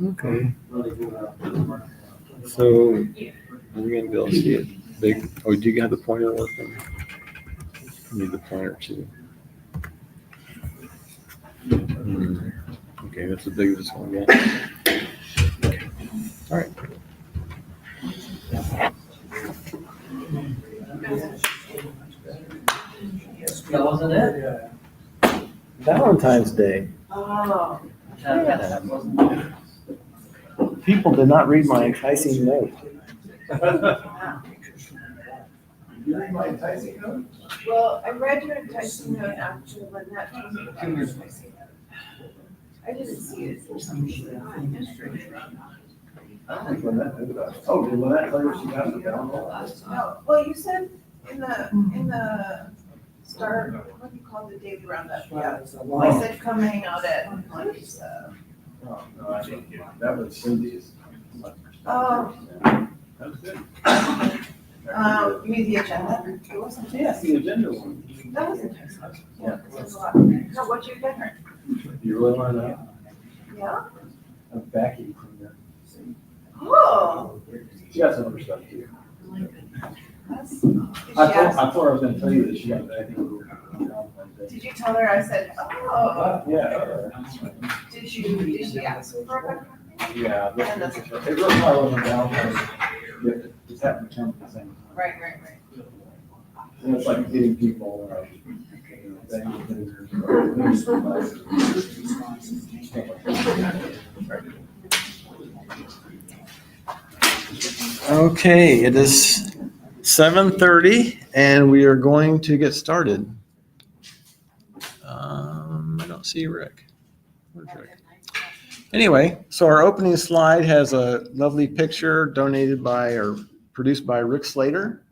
Okay. So we're gonna be able to see it big. Oh, do you have the pointer working? I need the pointer too. Okay, that's as big as it's gonna get. Okay. All right. Wasn't it? Valentine's Day. Oh. Yeah. People did not read my enticing note. You read my enticing note? Well, I read your enticing note after Lynette told me about your enticing note. I didn't see it for some reason. I don't think Lynette knew that. Oh, did Lynette tell you she got the download? No, well, you said in the start, what do you call the daily roundup? Yeah. I said come hang out at lunch, so. Oh, no, I didn't get it. That was Cindy's. Oh, That was good. you mean the agenda? It wasn't. Yes, the agenda one. That was enticing. Yeah, it was a lot. No, what'd you get her? You really want to know? Yeah? A vacuum cleaner. Oh. She got some other stuff too. That's. I told her I was gonna tell you that she got a vacuum cleaner. Did you tell her I said, oh? Yeah. Did she ask for a? Yeah. It really probably wasn't down. It's happened to come at the same time. Right. And it's like getting people, vacuum cleaners. Okay, it is 7:30 and we are going to get started. I don't see Rick. Where's Rick? Anyway, so our opening slide has a lovely picture donated by or produced by Rick Slater.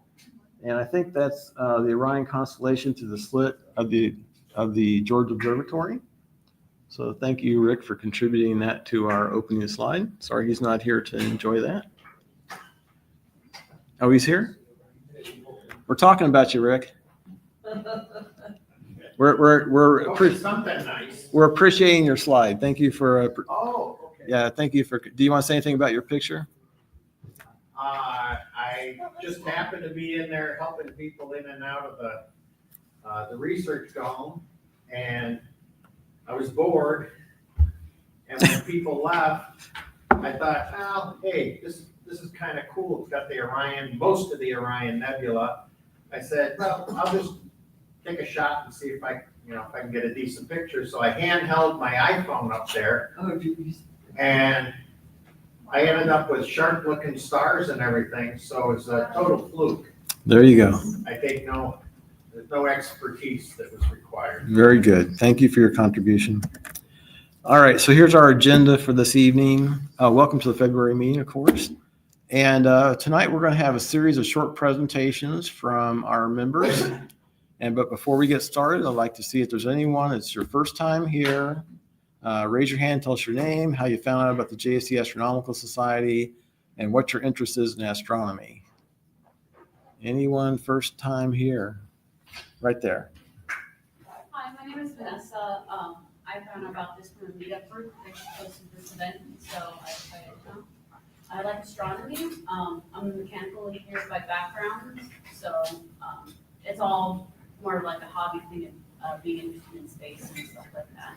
And I think that's the Orion constellation to the slit of the George Observatory. So thank you, Rick, for contributing that to our opening slide. Sorry he's not here to enjoy that. Oh, he's here? We're talking about you, Rick. Something nice. We're appreciating your slide. Thank you for. Oh, okay. Yeah, thank you for. Do you want to say anything about your picture? I just happened to be in there helping people in and out of the research dome, and I was bored. And when people left, I thought, well, hey, this is kind of cool. It's got the Orion, most of the Orion Nebula. I said, well, I'll just take a shot and see if I can get a decent picture. So I handheld my iPhone up there, and I ended up with sharp-looking stars and everything. So it's a total fluke. There you go. I take there's no expertise that was required. Very good. Thank you for your contribution. All right, so here's our agenda for this evening. Welcome to the February meeting, of course. And tonight we're going to have a series of short presentations from our members. But before we get started, I'd like to see if there's anyone that's your first time here. Raise your hand, tell us your name, how you found out about the JSC Astronomical Society, and what your interest is in astronomy. Anyone first time here? Right there. Hi, my name is Vanessa. I found out about this from a meetup group that posted this event, so I decided to come. I like astronomy. I'm a mechanical engineer by background, so it's all more of like a hobby thing of being interested in space and stuff like that.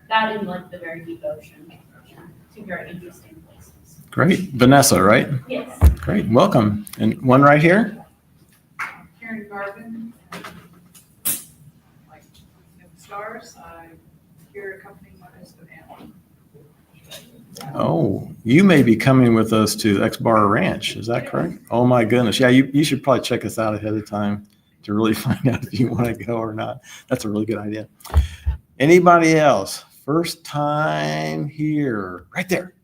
That and like the very deep ocean. Two very interesting places. Great. Vanessa, right? Yes. Great. Welcome. And one right here. Karen Garvin, like stars, I here accompanying my husband Alan. Oh, you may be coming with us to X-Bar Ranch. Is that correct? Oh my goodness. Yeah, you should probably check us out ahead of time to really find out if you want to go or not. That's a really good idea. Anybody else? First time here. Right there.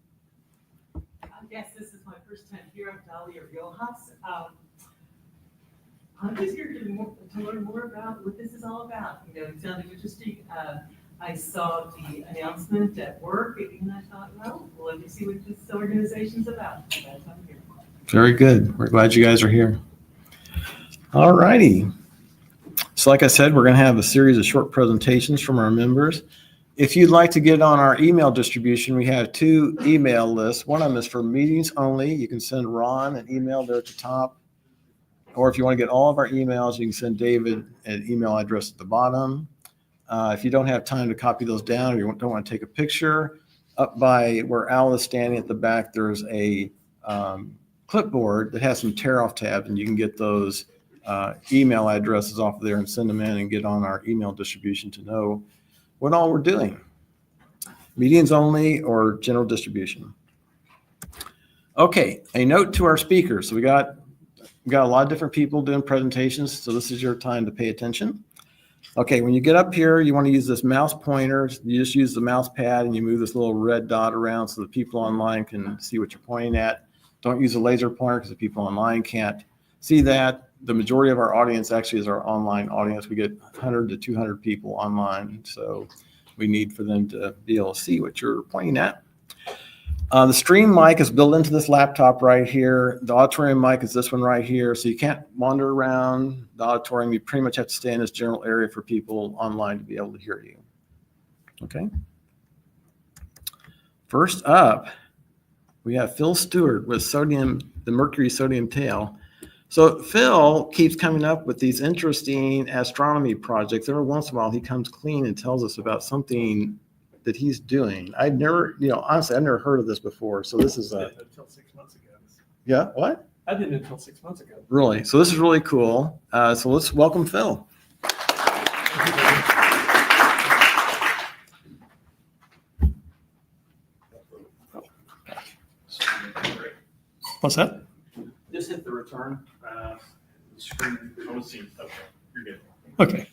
Yes, this is my first time here. I'm Dahlia Riojas. I'm just here to learn more about what this is all about. It sounded interesting. I saw the announcement at work, and I thought, well, let me see what this organization's about. So that's why I'm here. Very good. We're glad you guys are here. All righty. So like I said, we're going to have a series of short presentations from our members. If you'd like to get on our email distribution, we have 2 email lists. One of them is for meetings only. You can send Ron an email there at the top. Or if you want to get all of our emails, you can send David an email address at the bottom. If you don't have time to copy those down or you don't want to take a picture, up by where Al is standing at the back, there's a clipboard that has some tear off tabs, and you can get those email addresses off of there and send them in and get on our email distribution to know what all we're doing. Meetings only or general distribution. Okay, a note to our speakers. So we got a lot of different people doing presentations, so this is your time to pay attention. Okay, when you get up here, you want to use this mouse pointer. You just use the mouse pad and you move this little red dot around so that people online can see what you're pointing at. Don't use a laser pointer because the people online can't see that. The majority of our audience actually is our online audience. We get 100 to 200 people online, so we need for them to be able to see what you're pointing at. The stream mic is built into this laptop right here. The auditorium mic is this one right here, so you can't wander around the auditorium. You pretty much have to stay in this general area for people online to be able to hear you. Okay. First up, we have Phil Stewart with the Mercury sodium tail. So Phil keeps coming up with these interesting astronomy projects. Every once in a while, he comes clean and tells us about something that he's doing. I'd never, honestly, I've never heard of this before. So this is until 6 months ago. Yeah, what? I didn't until 6 months ago. Really? So this is really cool. So let's welcome Phil. What's that? Just hit the return. Screen. Okay, you're good. Okay.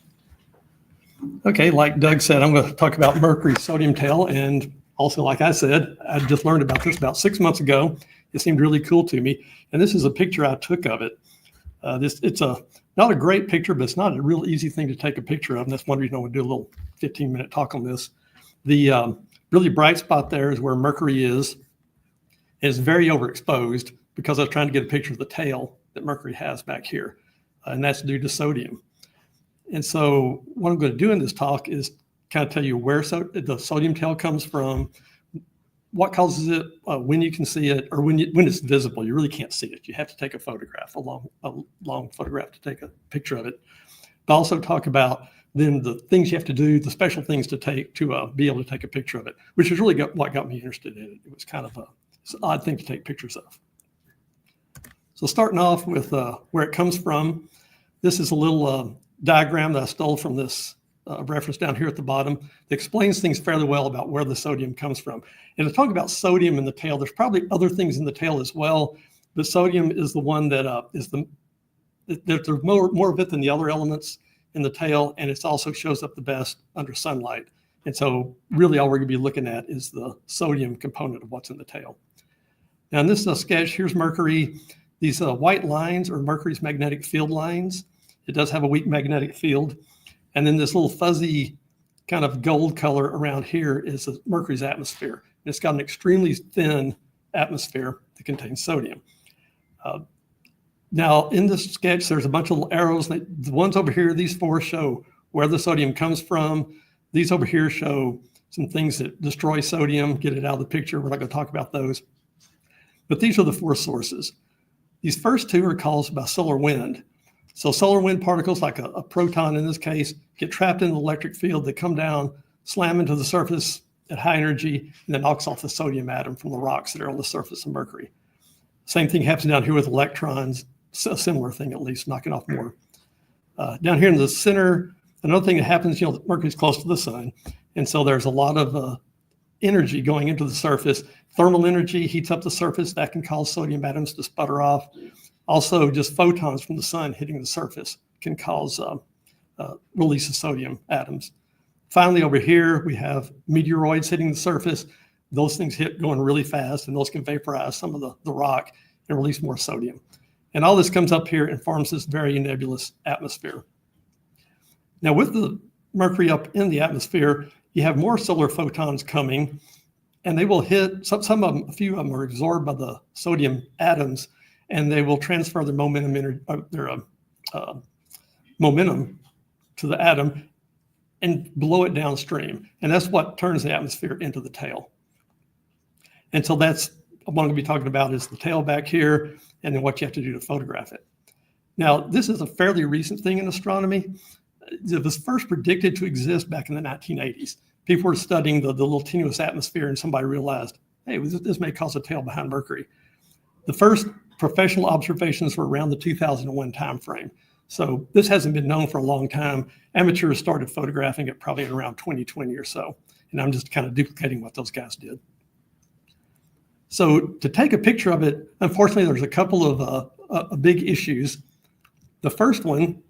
Okay, like Doug said, I'm going to talk about Mercury sodium tail, and also, like I said, I just learned about this about 6 months ago. It seemed really cool to me, and this is a picture I took of it. It's not a great picture, but it's not a real easy thing to take a picture of, and that's one reason I want to do a little 15-minute talk on this. The really bright spot there is where Mercury is. It's very overexposed because I was trying to get a picture of the tail that Mercury has back here, and that's due to sodium. And so what I'm going to do in this talk is kind of tell you where the sodium tail comes from, what causes it, when you can see it, or when it's visible. You really can't see it. You have to take a photograph, a long photograph to take a picture of it. But also talk about then the things you have to do, the special things to take to be able to take a picture of it, which is really what got me interested in it. It was kind of an odd thing to take pictures of. So starting off with where it comes from, this is a little diagram that I stole from this reference down here at the bottom that explains things fairly well about where the sodium comes from. And to talk about sodium in the tail, there's probably other things in the tail as well, but sodium is the one that there's more of it than the other elements in the tail, and it also shows up the best under sunlight. And so really all we're going to be looking at is the sodium component of what's in the tail. Now in this sketch, here's Mercury. These white lines are Mercury's magnetic field lines. It does have a weak magnetic field. And then this little fuzzy kind of gold color around here is Mercury's atmosphere. And it's got an extremely thin atmosphere that contains sodium. Now in this sketch, there's a bunch of little arrows. The ones over here, these 4 show where the sodium comes from. These over here show some things that destroy sodium, get it out of the picture. We're not going to talk about those. But these are the 4 sources. These first 2 are caused by solar wind. So solar wind particles, like a proton in this case, get trapped in the electric field. They come down, slam into the surface at high energy, and then knocks off the sodium atom from the rocks that are on the surface of Mercury. Same thing happens down here with electrons, a similar thing at least, knocking off more. Down here in the center, another thing that happens, Mercury's close to the sun, and so there's a lot of energy going into the surface. Thermal energy heats up the surface. That can cause sodium atoms to sputter off. Also, just photons from the sun hitting the surface can cause release of sodium atoms. Finally, over here, we have meteoroids hitting the surface. Those things going really fast, and those can vaporize some of the rock and release more sodium. And all this comes up here and forms this very nebulous atmosphere. Now, with the Mercury up in the atmosphere, you have more solar photons coming, and they will hit, some of them, a few of them are absorbed by the sodium atoms, and they will transfer their momentum to the atom. and blow it downstream. And that's what turns the atmosphere into the tail. And so that's what I'm going to be talking about is the tail back here, and then what you have to do to photograph it. Now, this is a fairly recent thing in astronomy. It was first predicted to exist back in the 1980s. People were studying the little tenuous atmosphere, and somebody realized, hey, this may cause a tail behind Mercury. The first professional observations were around the 2001 timeframe. So this hasn't been known for a long time. Amateurs started photographing it probably in around 2020 or so. And I'm just kind of duplicating what those guys did. So to take a picture of it, unfortunately, there's a couple of big issues. The first one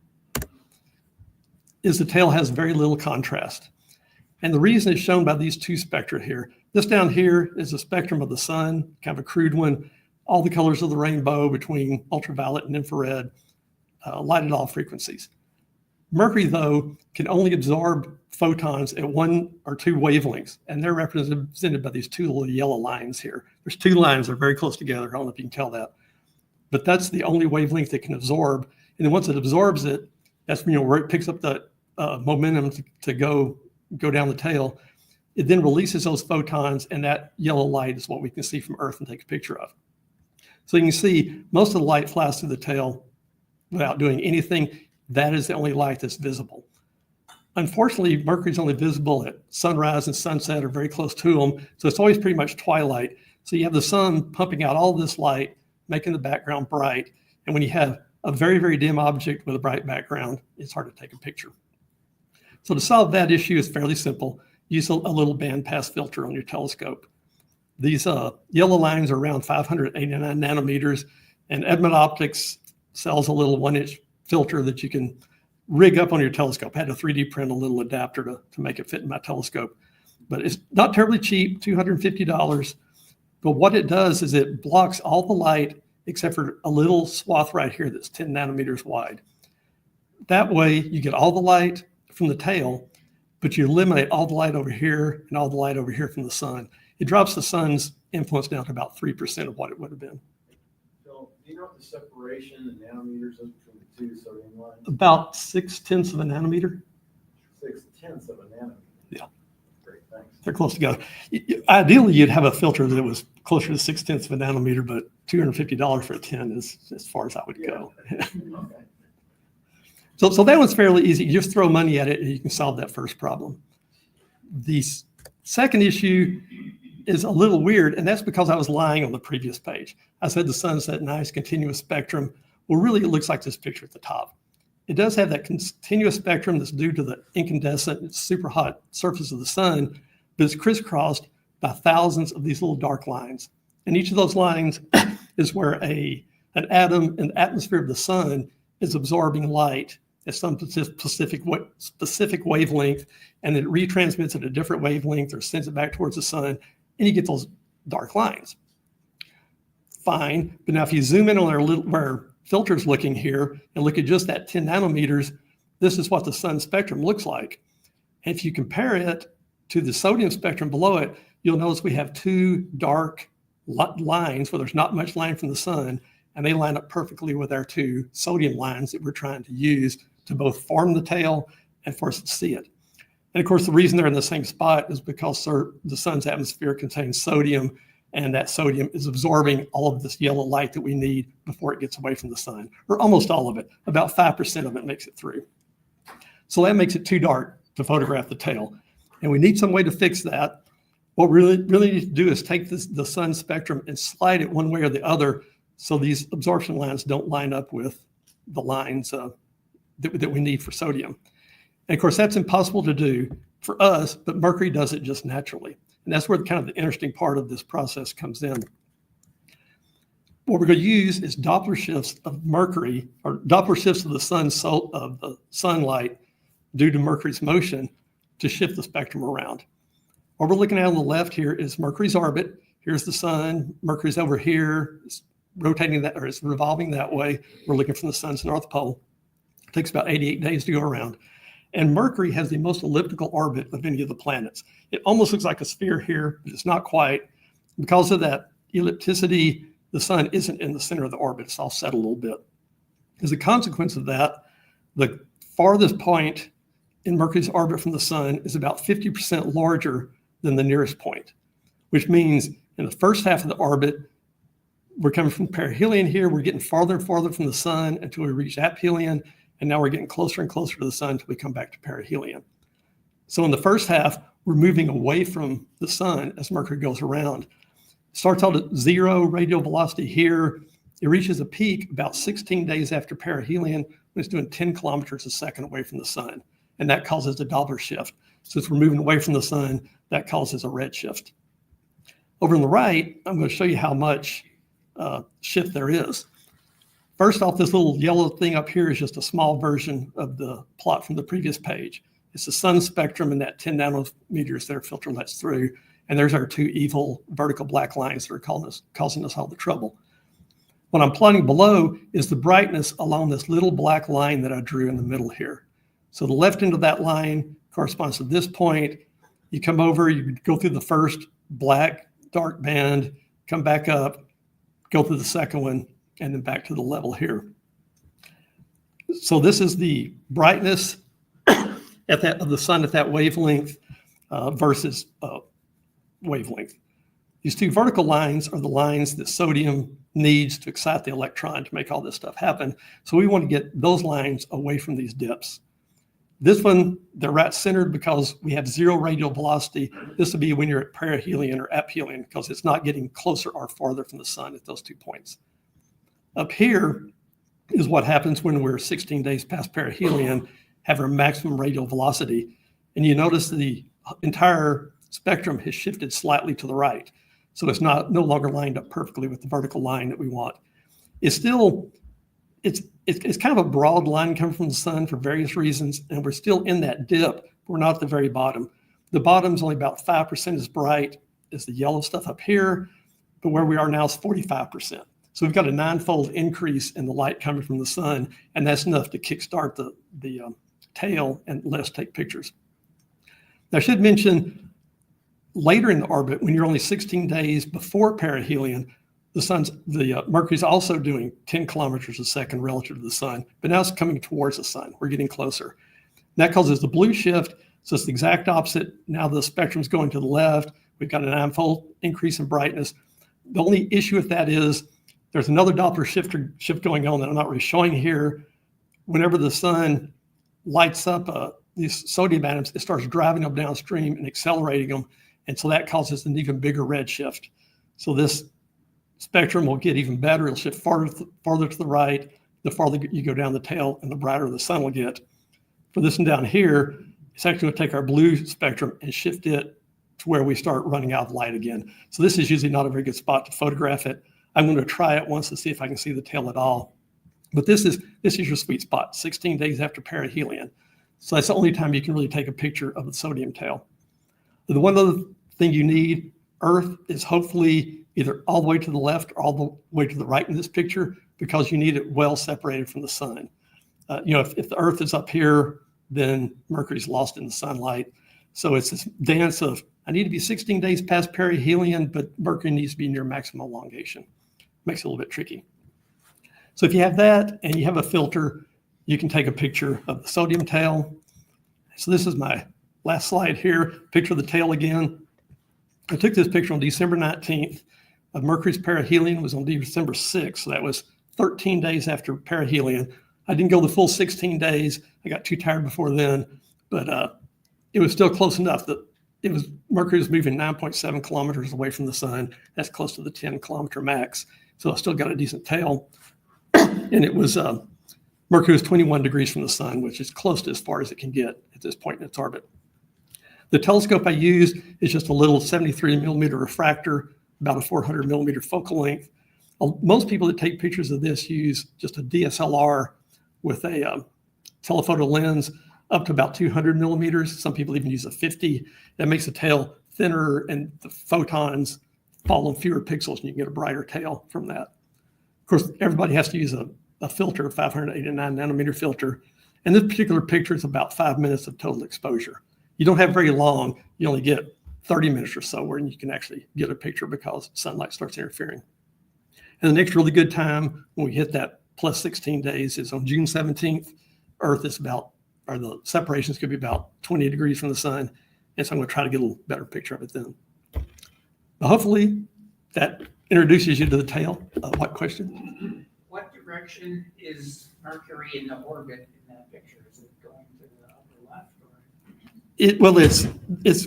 is the tail has very little contrast. And the reason is shown by these two spectra here. This down here is a spectrum of the sun, kind of a crude one, all the colors of the rainbow between ultraviolet and infrared, light at all frequencies. Mercury, though, can only absorb photons at 1 or 2 wavelengths, and they're represented by these 2 little yellow lines here. There's 2 lines that are very close together. I don't know if you can tell that. But that's the only wavelength it can absorb. And then once it absorbs it, that's where it picks up the momentum to go down the tail. It then releases those photons, and that yellow light is what we can see from Earth and take a picture of. So you can see most of the light flies through the tail without doing anything. That is the only light that's visible. Unfortunately, Mercury's only visible at sunrise and sunset or very close to them. So it's always pretty much twilight. So you have the sun pumping out all this light, making the background bright. And when you have a very, very dim object with a bright background, it's hard to take a picture. So to solve that issue is fairly simple. Use a little bandpass filter on your telescope. These yellow lines are around 589 nanometers, and Edmund Optics sells a little 1-inch filter that you can rig up on your telescope. I had to 3D print a little adapter to make it fit in my telescope. But it's not terribly cheap, $250. But what it does is it blocks all the light except for a little swath right here that's 10 nanometers wide. That way you get all the light from the tail, but you eliminate all the light over here and all the light over here from the sun. It drops the sun's influence down to about 3% of what it would have been. So do you know what the separation in nanometers is between the 2 sodium lines? About 0.6 of a nanometer. 0.6 of a nanometer. Yeah. Great, thanks. They're close together. Ideally, you'd have a filter that was closer to 0.6 of a nanometer, but $250 for a 10 is as far as I would go. Okay. So that one's fairly easy. You just throw money at it and you can solve that first problem. The second issue is a little weird, and that's because I was lying on the previous page. I said the sun's that nice continuous spectrum. Well, really, it looks like this picture at the top. It does have that continuous spectrum that's due to the incandescent, super hot surface of the sun, but it's crisscrossed by thousands of these little dark lines. And each of those lines is where an atom in the atmosphere of the sun is absorbing light at some specific wavelength, and then it retransmits at a different wavelength or sends it back towards the sun, and you get those dark lines. Fine, but now if you zoom in on where our filter's looking here and look at just that 10 nanometers, this is what the sun spectrum looks like. And if you compare it to the sodium spectrum below it, you'll notice we have 2 dark lines where there's not much light from the sun, and they line up perfectly with our 2 sodium lines that we're trying to use to both form the tail and for us to see it. And of course, the reason they're in the same spot is because the sun's atmosphere contains sodium, and that sodium is absorbing all of this yellow light that we need before it gets away from the sun, or almost all of it. About 5% of it makes it through. So that makes it too dark to photograph the tail. And we need some way to fix that. What we really need to do is take the sun spectrum and slide it one way or the other so these absorption lines don't line up with the lines that we need for sodium. And of course, that's impossible to do for us, but Mercury does it just naturally. And that's where kind of the interesting part of this process comes in. What we're going to use is Doppler shifts of Mercury, or Doppler shifts of the sunlight due to Mercury's motion to shift the spectrum around. What we're looking at on the left here is Mercury's orbit. Here's the sun. Mercury's over here. It's rotating that, or it's revolving that way. We're looking from the sun's north pole. It takes about 88 days to go around. And Mercury has the most elliptical orbit of any of the planets. It almost looks like a sphere here, but it's not quite. Because of that ellipticity, the sun isn't in the center of the orbit. It's offset a little bit. As a consequence of that, the farthest point in Mercury's orbit from the sun is about 50% larger than the nearest point, which means in the first half of the orbit, we're coming from perihelion here, we're getting farther and farther from the sun until we reach aphelion, and now we're getting closer and closer to the sun until we come back to perihelion. So in the first half, we're moving away from the sun as Mercury goes around. It starts out at 0 radial velocity here. It reaches a peak about 16 days after perihelion when it's doing 10 kilometers a second away from the sun. And that causes a Doppler shift. Since we're moving away from the sun, that causes a redshift. Over on the right, I'm going to show you how much shift there is. First off, this little yellow thing up here is just a small version of the plot from the previous page. It's the sun spectrum and that 10 nanometers there filter lets through. And there's our two evil vertical black lines that are causing us all the trouble. What I'm plotting below is the brightness along this little black line that I drew in the middle here. So the left end of that line corresponds to this point. You come over, you go through the first black dark band, come back up, go through the second one, and then back to the level here. So this is the brightness of the sun at that wavelength versus wavelength. These two vertical lines are the lines that sodium needs to excite the electron to make all this stuff happen. So we want to get those lines away from these dips. This one, they're right centered because we have 0 radial velocity. This would be when you're at perihelion or aphelion because it's not getting closer or farther from the sun at those 2 points. Up here is what happens when we're 16 days past perihelion, have our maximum radial velocity. And you notice the entire spectrum has shifted slightly to the right. So it's no longer lined up perfectly with the vertical line that we want. It's still, it's kind of a broad line coming from the sun for various reasons, and we're still in that dip. We're not at the very bottom. The bottom's only about 5% as bright as the yellow stuff up here, but where we are now is 45%. So we've got a 9-fold increase in the light coming from the sun, and that's enough to kickstart the tail and let us take pictures. Now, I should mention later in the orbit, when you're only 16 days before perihelion, Mercury's also doing 10 kilometers a second relative to the sun, but now it's coming towards the sun. We're getting closer. That causes the blue shift, so it's the exact opposite. Now the spectrum's going to the left. We've got a 9-fold increase in brightness. The only issue with that is there's another Doppler shift going on that I'm not really showing here. Whenever the sun lights up these sodium atoms, it starts driving them downstream and accelerating them. And so that causes an even bigger red shift. So this spectrum will get even better. It'll shift farther to the right. The farther you go down the tail and the brighter the sun will get. For this one down here, it's actually going to take our blue spectrum and shift it to where we start running out of light again. So this is usually not a very good spot to photograph it. I'm going to try it once to see if I can see the tail at all. But this is your sweet spot, 16 days after perihelion. So that's the only time you can really take a picture of the sodium tail. The one other thing you need, Earth is hopefully either all the way to the left or all the way to the right in this picture because you need it well separated from the sun. If the Earth is up here, then Mercury's lost in the sunlight. So it's this dance of, I need to be 16 days past perihelion, but Mercury needs to be near maximum elongation. Makes it a little bit tricky. So if you have that and you have a filter, you can take a picture of the sodium tail. So this is my last slide here, picture of the tail again. I took this picture on December 19th. Mercury's perihelion was on December 6th, so that was 13 days after perihelion. I didn't go the full 16 days. I got too tired before then, but it was still close enough that Mercury was moving 9.7 kilometers away from the sun. That's close to the 10-kilometer max. So I still got a decent tail. And it was, Mercury was 21 degrees from the sun, which is close to as far as it can get at this point in its orbit. The telescope I used is just a little 73 millimeter refractor, about a 400 millimeter focal length. Most people that take pictures of this use just a DSLR with a telephoto lens up to about 200 millimeters. Some people even use a 50. That makes the tail thinner and the photons fall on fewer pixels and you can get a brighter tail from that. Of course, everybody has to use a filter, a 589 nanometer filter. And this particular picture is about 5 minutes of total exposure. You don't have very long. You only get 30 minutes or so where you can actually get a picture because sunlight starts interfering. And the next really good time when we hit that plus 16 days is on June 17th. Earth is about or the separations could be about 20 degrees from the sun. And so I'm going to try to get a little better picture of it then. But hopefully that introduces you to the tail. What question? What direction is Mercury in the orbit in that picture? Is it going to the upper left or? Well,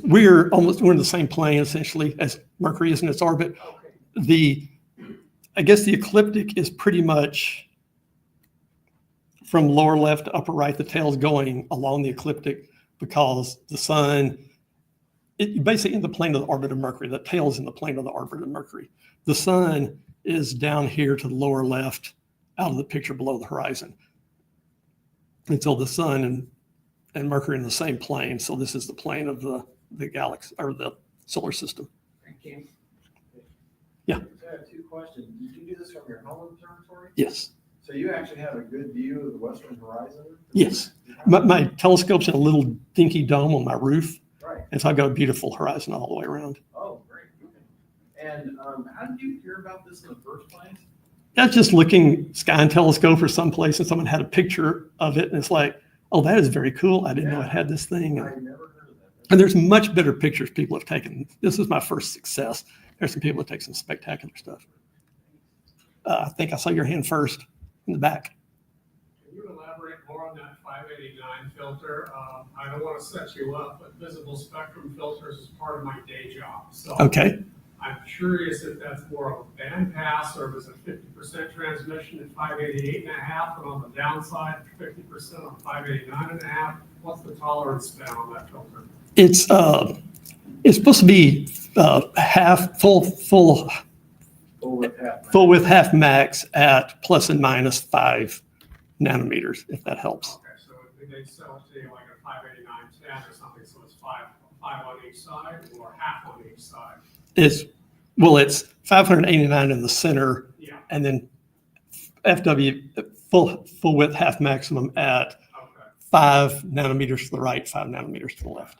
we're in the same plane essentially as Mercury is in its orbit. Okay. I guess the ecliptic is pretty much from lower left to upper right. The tail's going along the ecliptic because the sun, basically in the plane of the orbit of Mercury. The tail's in the plane of the orbit of Mercury. The sun is down here to the lower left, out of the picture below the horizon. And so the sun and Mercury in the same plane. So this is the plane of the galaxy or the solar system. Thank you. Yeah. I have two questions. Did you do this from your home observatory? Yes. So you actually have a good view of the western horizon? Yes. My telescope's in a little dinky dome on my roof. Right. And so I've got a beautiful horizon all the way around. Oh, great. Okay. And how did you hear about this in the first place? I was just looking sky and telescope or someplace and someone had a picture of it and it's like, oh, that is very cool. I didn't know it had this thing. I never heard of that. And there's much better pictures people have taken. This is my first success. There's some people that take some spectacular stuff. I think I saw your hand first in the back. Can you elaborate more on that 589 filter? I don't want to set you up, but visible spectrum filters is part of my day job. So Okay. I'm curious if that's more of a band pass or if it's a 50% transmission at 588.5 and on the downside, 50% on 589.5. What's the tolerance span on that filter? It's supposed to be full width half max at plus and minus 5 nanometers, if that helps. Okay, so they sell it to you like a 589.10 or something, so it's five on each side or half on each side. It's 589 in the center, Yeah. and then FW full width half maximum at Okay. 5 nanometers to the right, 5 nanometers to the left.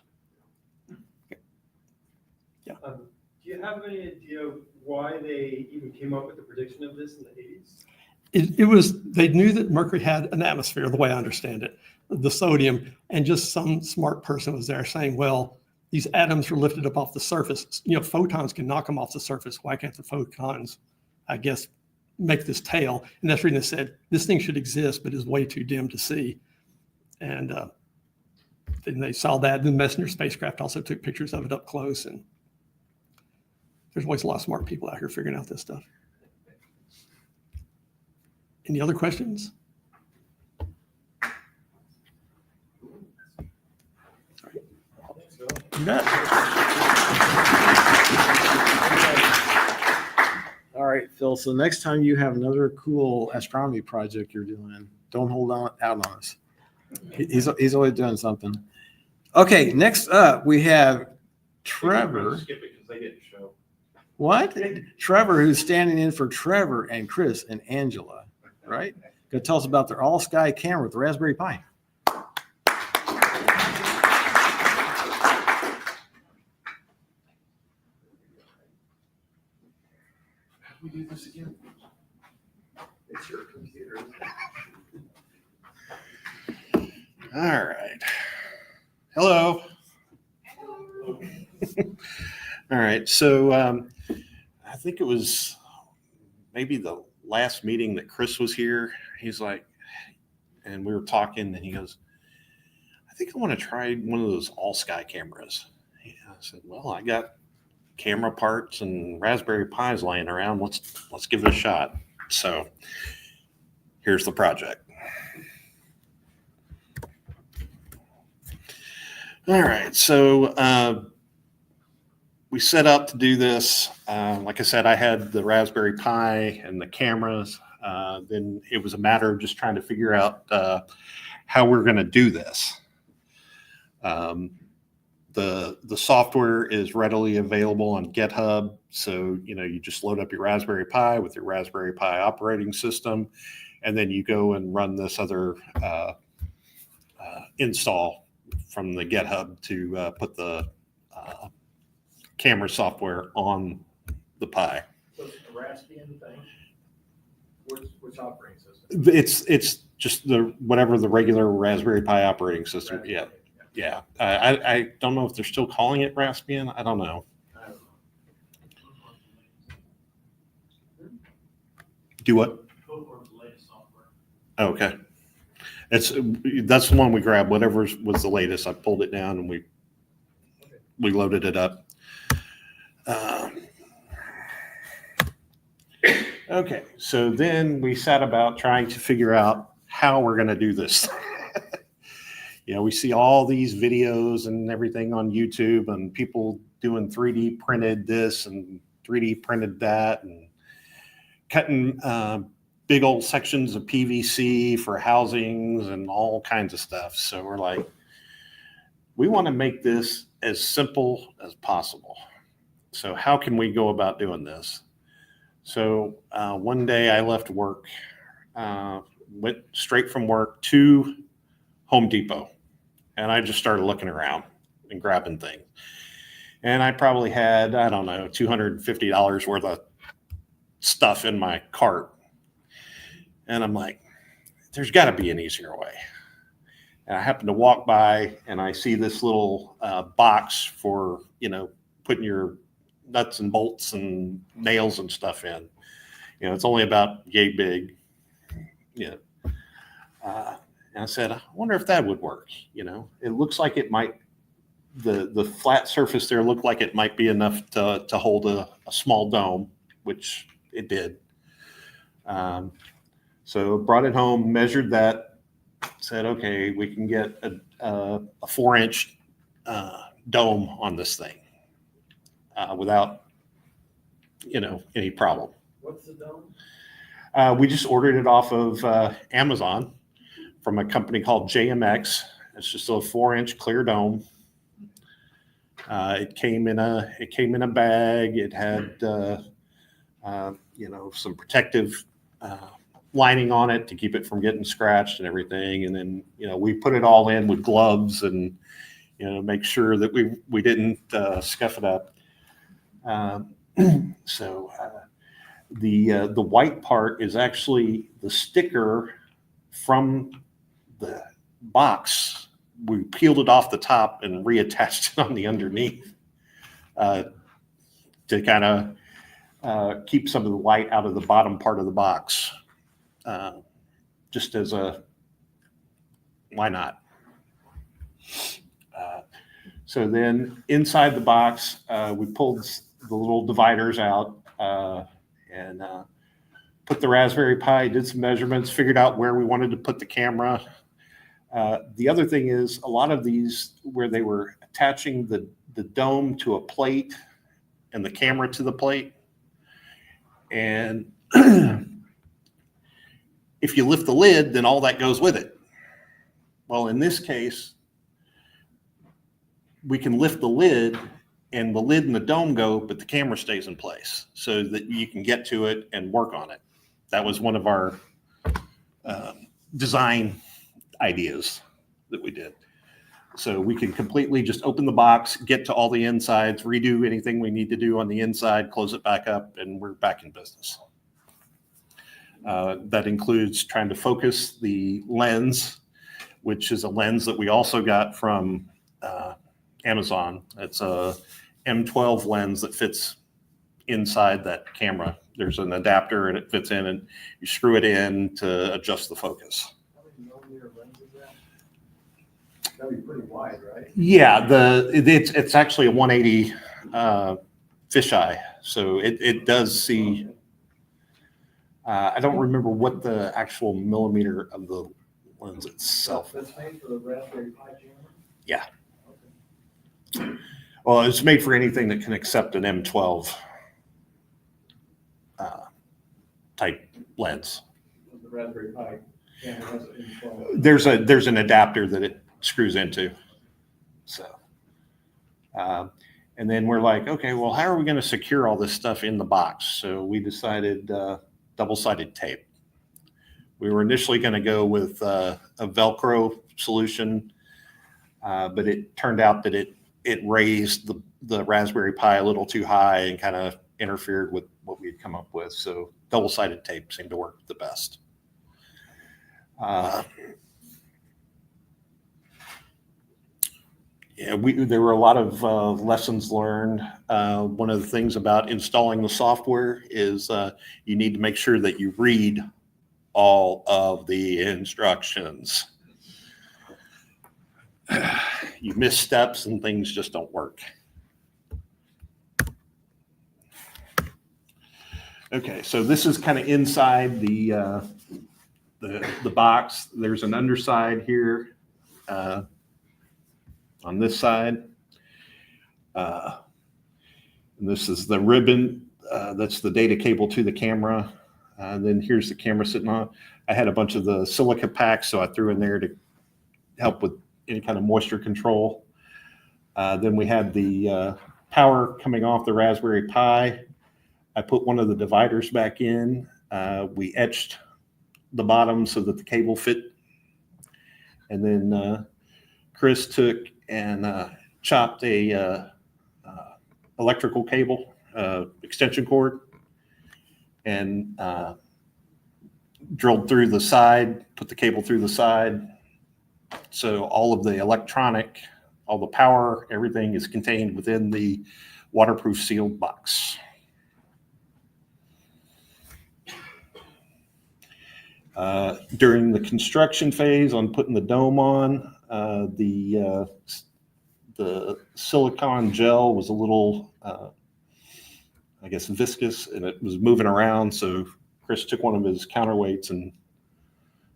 Do you have any idea why they even came up with the prediction of this in the 80s? They knew that Mercury had an atmosphere, the way I understand it, the sodium, and just some smart person was there saying, well, these atoms are lifted up off the surface. Photons can knock them off the surface. Why can't the photons, I guess, make this tail? And that's the reason they said this thing should exist, but is way too dim to see. And then they saw that. The Messenger spacecraft also took pictures of it up close. And there's always a lot of smart people out here figuring out this stuff. Any other questions? You bet. All right, Phil. So next time you have another cool astronomy project you're doing, don't hold out on us. He's always doing something. Okay, next up we have Trevor. Skip it because they didn't show. What? Trevor, who's standing in for Trevor and Chris and Angela, right? Gonna tell us about their all-sky camera with the Raspberry Pi. We do this again. It's your computer. All right. Hello. All right. So I think it was maybe the last meeting that Chris was here. He's like, and we were talking, and he goes, I think I want to try one of those all sky cameras. I said, well, I got camera parts and Raspberry Pis laying around. Let's give it a shot. So here's the project. All right, so we set out to do this. Like I said, I had the Raspberry Pi and the cameras. Then it was a matter of just trying to figure out how we're going to do this. The software is readily available on GitHub. So, you just load up your Raspberry Pi with your Raspberry Pi operating system, and then you go and run this other install from the GitHub to put the camera software on the Pi. So it's a Raspbian thing? Which operating system? It's just whatever the regular Raspberry Pi operating system. Yeah. Yeah. I don't know if they're still calling it Raspbian. I don't know. I don't know. Do what? Go for the latest software. Okay. That's the one we grabbed. Whatever was the latest, I pulled it down and we loaded it up. Okay, so then we sat about trying to figure out how we're going to do this. We see all these videos and everything on YouTube and people doing 3D printed this and 3D printed that and cutting big old sections of PVC for housings and all kinds of stuff. So we're like, we want to make this as simple as possible. So how can we go about doing this? So one day I left work, went straight from work to Home Depot, and I just started looking around and grabbing things. And I probably had, I don't know, $250 worth of stuff in my cart. And I'm like, there's got to be an easier way. And I happen to walk by and I see this little box for, putting your nuts and bolts and nails and stuff in. It's only about yay big. And I said, I wonder if that would work. It looks like it might, the flat surface there looked like it might be enough to hold a small dome, which it did. So brought it home, measured that, said, okay, we can get a 4-inch dome on this thing without, any problem. What's the dome? We just ordered it off of Amazon from a company called JMX. It's just a 4-inch clear dome. It came in a bag. It had some protective lining on it to keep it from getting scratched and everything. And then we put it all in with gloves and make sure that we didn't scuff it up. So the white part is actually the sticker from the box. We peeled it off the top and reattached it on the underneath to kind of keep some of the light out of the bottom part of the box. Just as why not? So then inside the box, we pulled the little dividers out and put the Raspberry Pi, did some measurements, figured out where we wanted to put the camera. The other thing is a lot of these where they were attaching the dome to a plate and the camera to the plate. And if you lift the lid, then all that goes with it. Well, in this case, we can lift the lid and the lid and the dome go, but the camera stays in place so that you can get to it and work on it. That was one of our design ideas that we did. So we can completely just open the box, get to all the insides, redo anything we need to do on the inside, close it back up, and we're back in business. That includes trying to focus the lens, which is a lens that we also got from Amazon. It's a M12 lens that fits inside that camera. There's an adapter and it fits in and you screw it in to adjust the focus. How many millimeter lens is that? That'd be pretty wide, right? Yeah, it's actually a 180 fisheye, so it does see. I don't remember what the actual millimeter of the lens itself. That's made for the Raspberry Pi camera? Yeah. Well, it's made for anything that can accept an M12 type lens. The Raspberry Pi camera has an M12. There's an adapter that it screws into. So, and then we're like, okay, well, how are we going to secure all this stuff in the box? So we decided double-sided tape. We were initially going to go with a Velcro solution, but it turned out that it raised the Raspberry Pi a little too high and kind of interfered with what we had come up with. So double-sided tape seemed to work the best. Yeah, there were a lot of lessons learned. One of the things about installing the software is you need to make sure that you read all of the instructions. You miss steps and things just don't work. Okay, so this is kind of inside the box. There's an underside here on this side. And this is the ribbon. That's the data cable to the camera. Then here's the camera sitting on. I had a bunch of the silica packs, so I threw in there to help with any kind of moisture control. Then we had the power coming off the Raspberry Pi. I put one of the dividers back in. We etched the bottom so that the cable fit. And then Chris took and chopped a electrical cable, extension cord, and drilled through the side, put the cable through the side. So all of the electronic, all the power, everything is contained within the waterproof sealed box. During the construction phase on putting the dome on, the silicone gel was a little, I guess, viscous, and it was moving around. So Chris took one of his counterweights and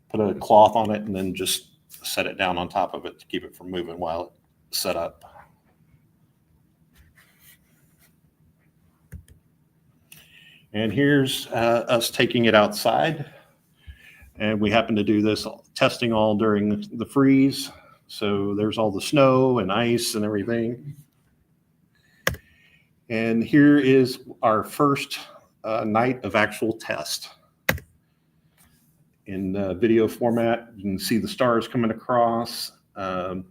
put a cloth on it and then just set it down on top of it to keep it from moving while it's set up. And here's us taking it outside. And we happened to do this testing all during the freeze. So there's all the snow and ice and everything. And here is our first night of actual test. In video format, you can see the stars coming across. And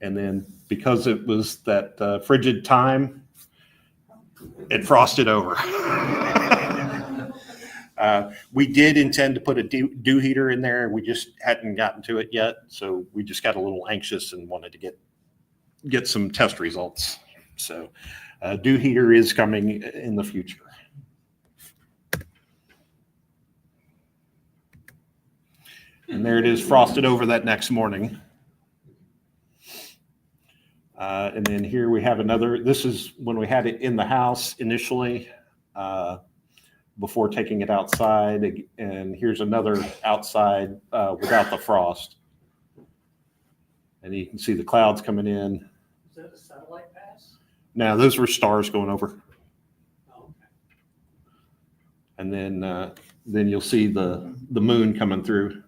then because it was that frigid time, it frosted over. We did intend to put a dew heater in there. We just hadn't gotten to it yet. So we just got a little anxious and wanted to get some test results. So dew heater is coming in the future. And there it is, frosted over that next morning. And then here we have another, this is when we had it in the house initially, before taking it outside. And here's another outside without the frost. And you can see the clouds coming in. Is that a satellite pass? Now, those were stars going over. Oh, okay. And then you'll see the moon coming through.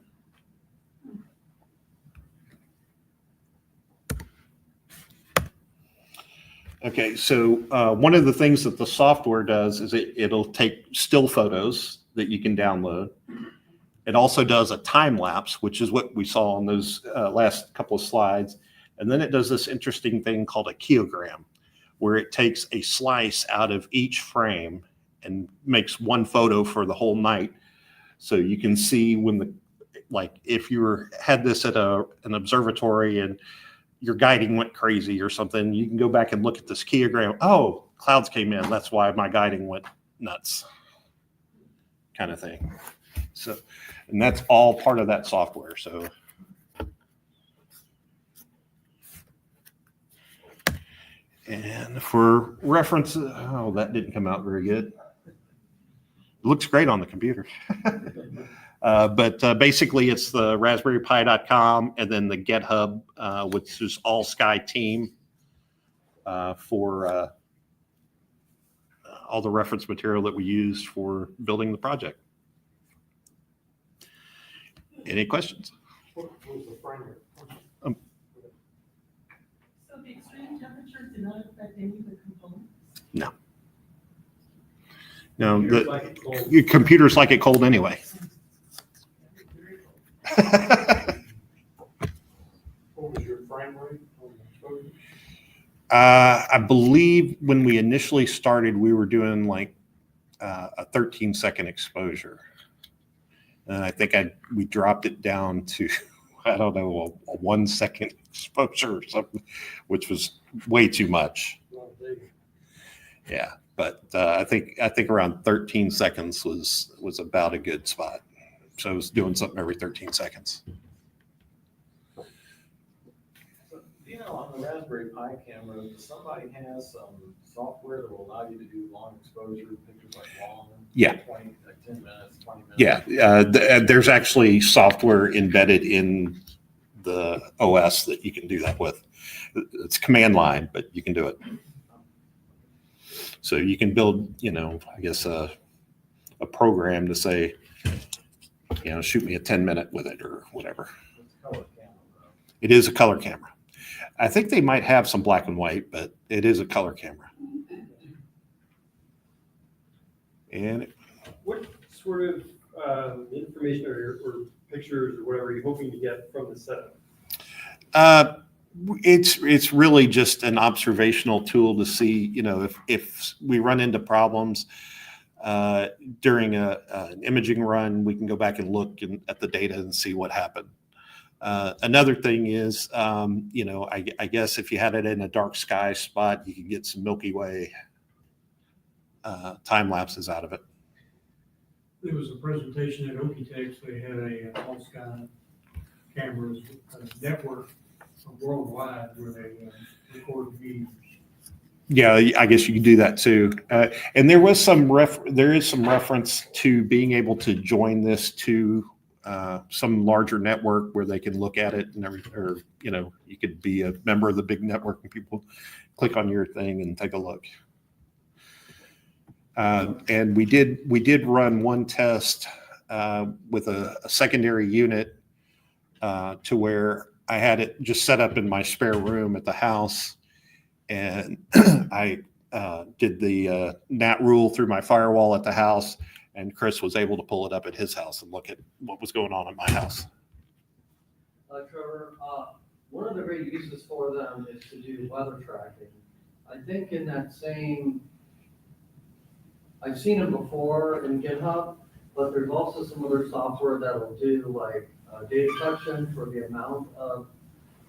Okay, so one of the things that the software does is it'll take still photos that you can download. It also does a time lapse, which is what we saw on those last couple of slides. And then it does this interesting thing called a keogram, where it takes a slice out of each frame and makes one photo for the whole night. So you can see when if you had this at an observatory and your guiding went crazy or something, you can go back and look at this keogram. Oh, clouds came in. That's why my guiding went nuts, kind of thing. So, and that's all part of that software. So, and for reference, oh, that didn't come out very good. It looks great on the computer. But basically, it's the raspberrypi.com and then the GitHub, which is all Sky team for all the reference material that we used for building the project. Any questions? What was the frame rate? So the extreme temperatures do not affect any of the components? No. No, Computers like it cold. your computers like it cold anyway. What was your frame rate on the exposure? I believe when we initially started, we were doing like a 13-second exposure. And I think we dropped it down to, I don't know, a 1 second exposure or something, which was way too much. Yeah, but I think around 13 seconds was about a good spot. So I was doing something every 13 seconds. You know, on the Raspberry Pi camera, somebody has some software that will allow you to do long exposure pictures, like long, Yeah. 20, like 10 minutes, 20 minutes. Yeah, there's actually software embedded in the OS that you can do that with. It's command line, but you can do it. So you can build, I guess a program to say, shoot me a 10-minute with it or whatever. It's a color camera, though. It is a color camera. I think they might have some black and white, but it is a color camera. And What sort of information or pictures or whatever are you hoping to get from the setup? it's really just an observational tool to see, if we run into problems during an imaging run, we can go back and look at the data and see what happened. Another thing is, I guess if you had it in a dark sky spot, you could get some Milky Way time lapses out of it. There was a presentation at Okitex, they had a all sky cameras network worldwide where they record views. Yeah, I guess you can do that too. And there is some reference to being able to join this to some larger network where they can look at it and everything, or you could be a member of the big network and people click on your thing and take a look. And we did run one test with a secondary unit to where I had it just set up in my spare room at the house, and I did the NAT rule through my firewall at the house, and Chris was able to pull it up at his house and look at what was going on at my house. Trevor, one of the great uses for them is to do weather tracking. I think in that same, I've seen them before in GitHub, but there's also some other software that will do like data collection for the amount of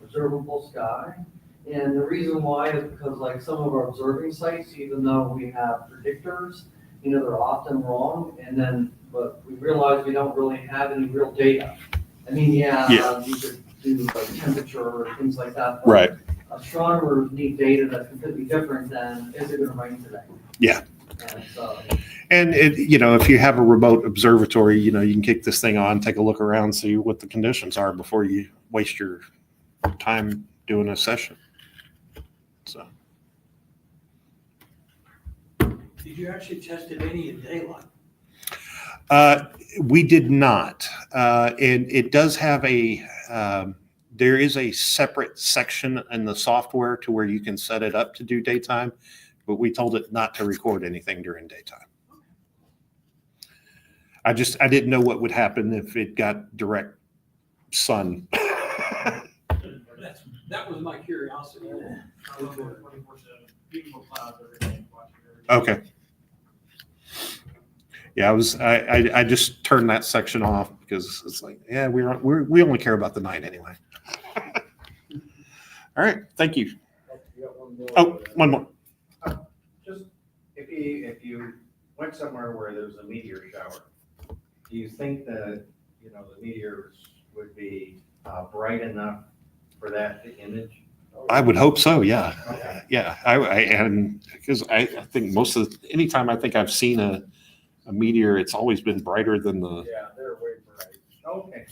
observable sky. And the reason why is because like some of our observing sites, even though we have predictors, they're often wrong. But we realize we don't really have any real data. I mean, you could do like temperature or things like that. But Right. Astronomers need data that's completely different than, is it going to rain today? Yeah. And so, And if you have a remote observatory, you can kick this thing on, take a look around, see what the conditions are before you waste your time doing a session. So. Did you actually test it any in daylight? We did not. And it does have there is a separate section in the software to where you can set it up to do daytime, but we told it not to record anything during daytime. I didn't know what would happen if it got direct sun. That was my curiosity. I love it 24/7. Beautiful clouds every day. Okay. Yeah, I just turned that section off because it's like, yeah, we only care about the night anyway. All right, thank you. You got one more. Oh, one more. Just if you went somewhere where there's a meteor shower, do you think that the meteors would be bright enough for that to image? I would hope so. Yeah, Okay. yeah. And because I think anytime I think I've seen a meteor, it's always been brighter than Yeah, they're way bright. Okay.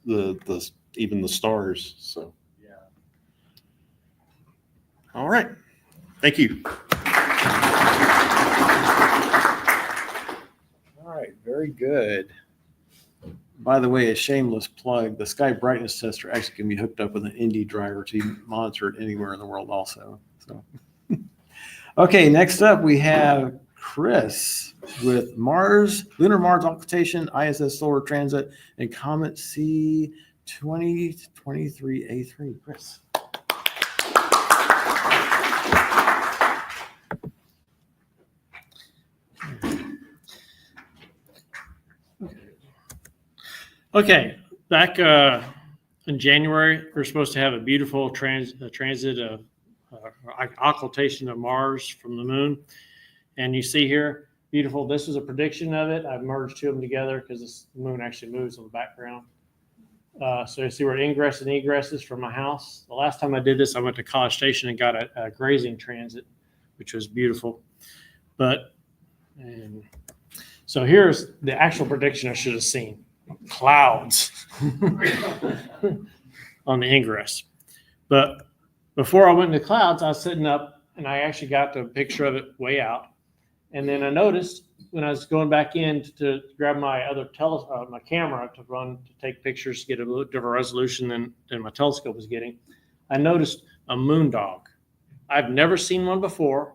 the even the stars. So. Yeah. All right. Thank you. All right, very good. By the way, a shameless plug, the sky brightness tester actually can be hooked up with an ND driver to monitor it anywhere in the world also. So, okay, next up we have Chris with Lunar Mars Occultation, ISS Solar Transit, and Comet C2023A3. Chris. Okay, back in January, we're supposed to have a beautiful transit of occultation of Mars from the moon. And you see here, beautiful. This is a prediction of it. I've merged two of them together because the moon actually moves on the background. So you see where ingress and egress is from my house. The last time I did this, I went to College Station and got a grazing transit, which was beautiful. And so here's the actual prediction I should have seen. Clouds on the ingress. But before I went into clouds, I was sitting up and I actually got the picture of it way out. And then I noticed when I was going back in to grab my other my camera to take pictures, get a little different resolution than my telescope was getting, I noticed a moon dog. I've never seen one before.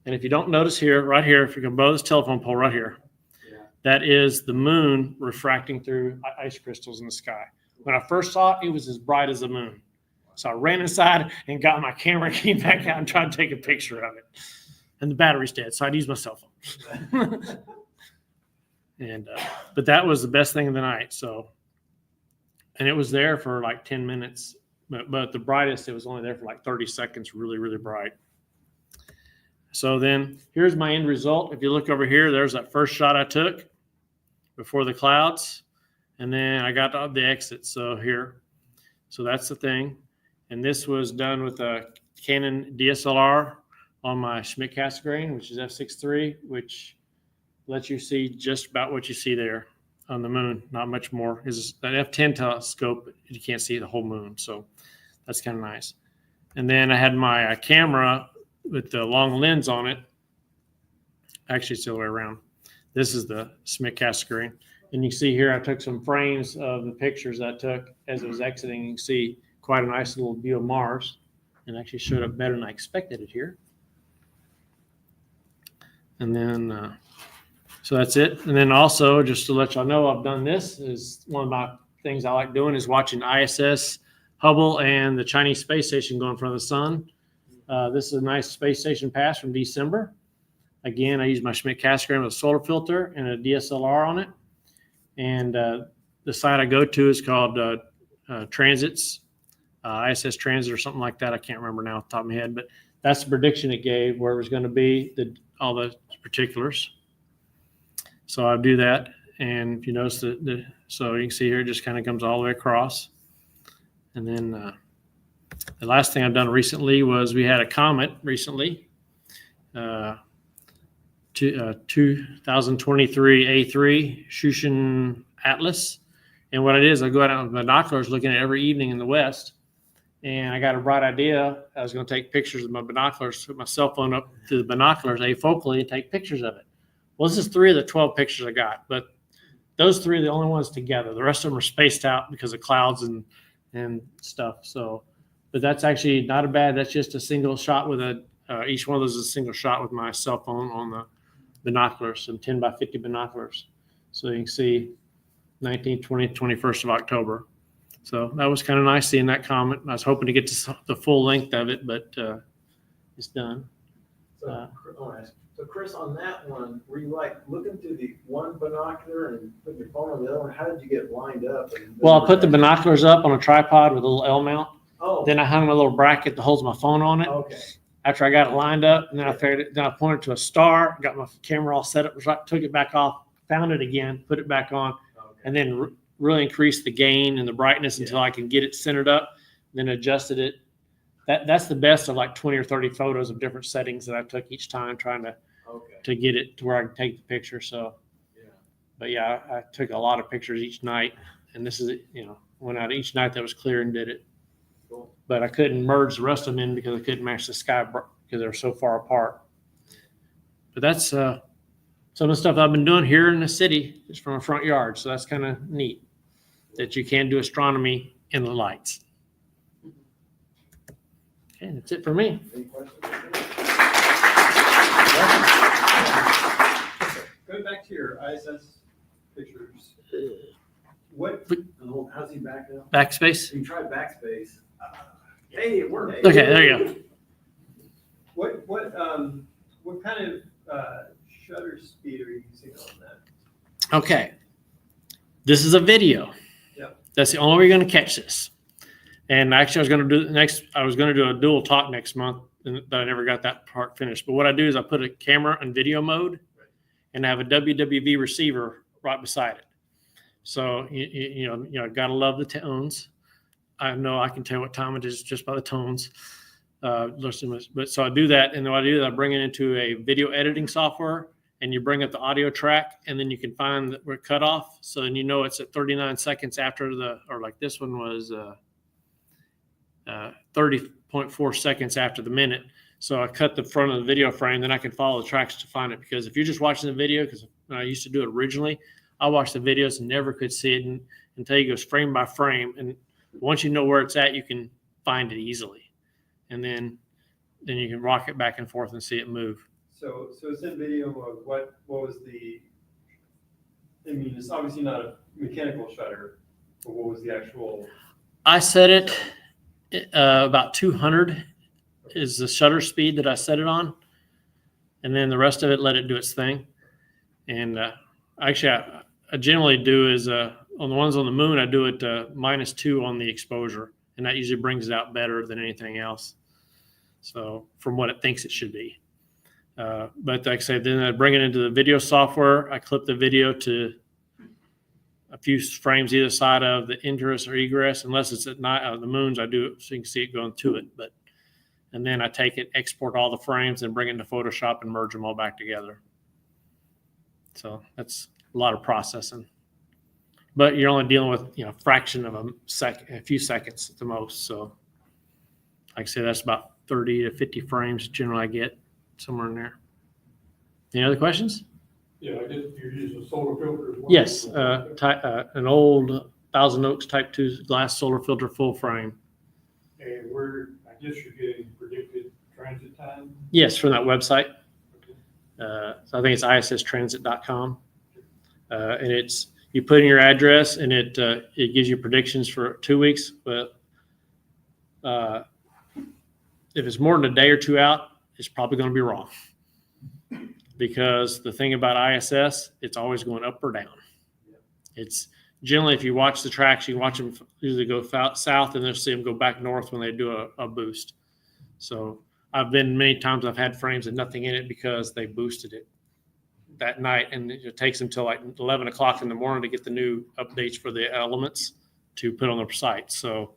And if you don't notice here, right here, if you can bow this telephone pole right here, that is the moon refracting through ice crystals in the sky. When I first saw it, it was as bright as the moon. So I ran inside and got my camera, came back out and tried to take a picture of it. And the battery's dead, so I'd use my cell phone. But that was the best thing of the night. So, and it was there for like 10 minutes, but the brightest, it was only there for like 30 seconds, really, really bright. So then here's my end result. If you look over here, there's that first shot I took before the clouds. And then I got to the exit. So here, so that's the thing. And this was done with a Canon DSLR on my Schmidt-Cassegrain, which is f6.3, which lets you see just about what you see there on the moon. Not much more. Is an f10 telescope, you can't see the whole moon. So that's kind of nice. And then I had my camera with the long lens on it. Actually, it's the other way around. This is the Schmidt-Cassegrain. And you see here, I took some frames of the pictures I took as it was exiting. You can see quite a nice little view of Mars, and actually showed up better than I expected it here. And then, so that's it. And then also, just to let y'all know, I've done this. Is one of my things I like doing is watching ISS, Hubble, and the Chinese space station go in front of the sun. This is a nice space station pass from December. Again, I use my Schmidt-Cassegrain with a solar filter and a DSLR on it. And the site I go to is called Transits, ISS Transit or something like that. I can't remember now off the top of my head, but that's the prediction it gave where it was going to be, all the particulars. So I'll do that. And if you notice so you can see here, it just kind of comes all the way across. And then the last thing I've done recently was we had a comet recently, 2023 A3 Shushan Atlas. And what it is, I go out with binoculars looking at it every evening in the west. And I got a bright idea. I was going to take pictures with my binoculars, put my cell phone up to the binoculars afocally and take pictures of it. Well, this is 3 of the 12 pictures I got, but those 3 are the only ones together. The rest of them are spaced out because of clouds and stuff. So, but that's actually not a bad, that's just a single shot with each one of those is a single shot with my cell phone on the binoculars, some 10 by 50 binoculars. So you can see 19th, 20th, 21st of October. So that was kind of nice seeing that comet. I was hoping to get to the full length of it, but it's done. So Chris, on that one, were you like looking through the one binocular and putting your phone on the other one? How did you get lined up? Well, I put the binoculars up on a tripod with a little L mount. Oh. Then I hung a little bracket that holds my phone on it. Okay. After I got it lined up, and then I figured it, then I pointed to a star, got my camera all set up, took it back off, found it again, put it back on, and then really increased the gain and the brightness until I can get it centered up, then adjusted it. That's the best of like 20 or 30 photos of different settings that I took each time trying to get it to where I can take the picture. So, but yeah, I took a lot of pictures each night, and this is, went out each night that was clear and did it. But I couldn't merge the rest of them in because I couldn't match the sky because they're so far apart. But that's some of the stuff I've been doing here in the city, just from a front yard. So that's kind of neat that you can do astronomy in the lights. Okay, that's it for me. Any questions? Going back to your ISS pictures, how's he back now? Backspace? You tried backspace. Hey, it worked. Okay, there you go. What kind of shutter speed are you using on that? Okay. This is a video. That's the only way you're going to catch this. And actually, I was going to do a dual talk next month, but I never got that part finished. But what I do is I put a camera in video mode, and I have a WWV receiver right beside it. So you know, gotta love the tones. I know I can tell what time it is just by the tones. But so I do that, and then what I do is I bring it into a video editing software, and you bring up the audio track, and then you can find where it cut off. So then you know it's at 39 seconds after or like this one was 30.4 seconds after the minute. So I cut the front of the video frame, then I can follow the tracks to find it. Because if you're just watching the video, because when I used to do it originally, I watched the videos and never could see it until you goes frame by frame. And once you know where it's at, you can find it easily. And then you can rock it back and forth and see it move. So it's in video mode. What was I mean, it's obviously not a mechanical shutter, but what was the actual? I set it about 200 is the shutter speed that I set it on. And then the rest of it, let it do its thing. And actually, I generally do is on the ones on the moon, I do it -2 on the exposure. And that usually brings it out better than anything else. So from what it thinks it should be. But like I said, then I bring it into the video software. I clip the video to a few frames either side of the ingress or egress, unless it's at night. The moons, I do it so you can see it going to it. And then I take it, export all the frames, and bring it into Photoshop and merge them all back together. So that's a lot of processing. But you're only dealing with a fraction of a few seconds at the most. So like I say, that's about 30 to 50 frames generally I get somewhere in there. Any other questions? Yeah, I guess you're using a solar filter as well. Yes, an old Thousand Oaks Type 2 glass solar filter full frame. And I guess you're getting predicted transit time? Yes, from that website. So I think it's isstransit.com. And you put in your address, and it gives you predictions for 2 weeks. But if it's more than a day or two out, it's probably going to be wrong. Because the thing about ISS, it's always going up or down. It's generally, if you watch the tracks, you watch them usually go south, and then see them go back north when they do a boost. So I've been many times, I've had frames and nothing in it because they boosted it that night, and it takes them till like 11 o'clock in the morning to get the new updates for the elements to put on their site. So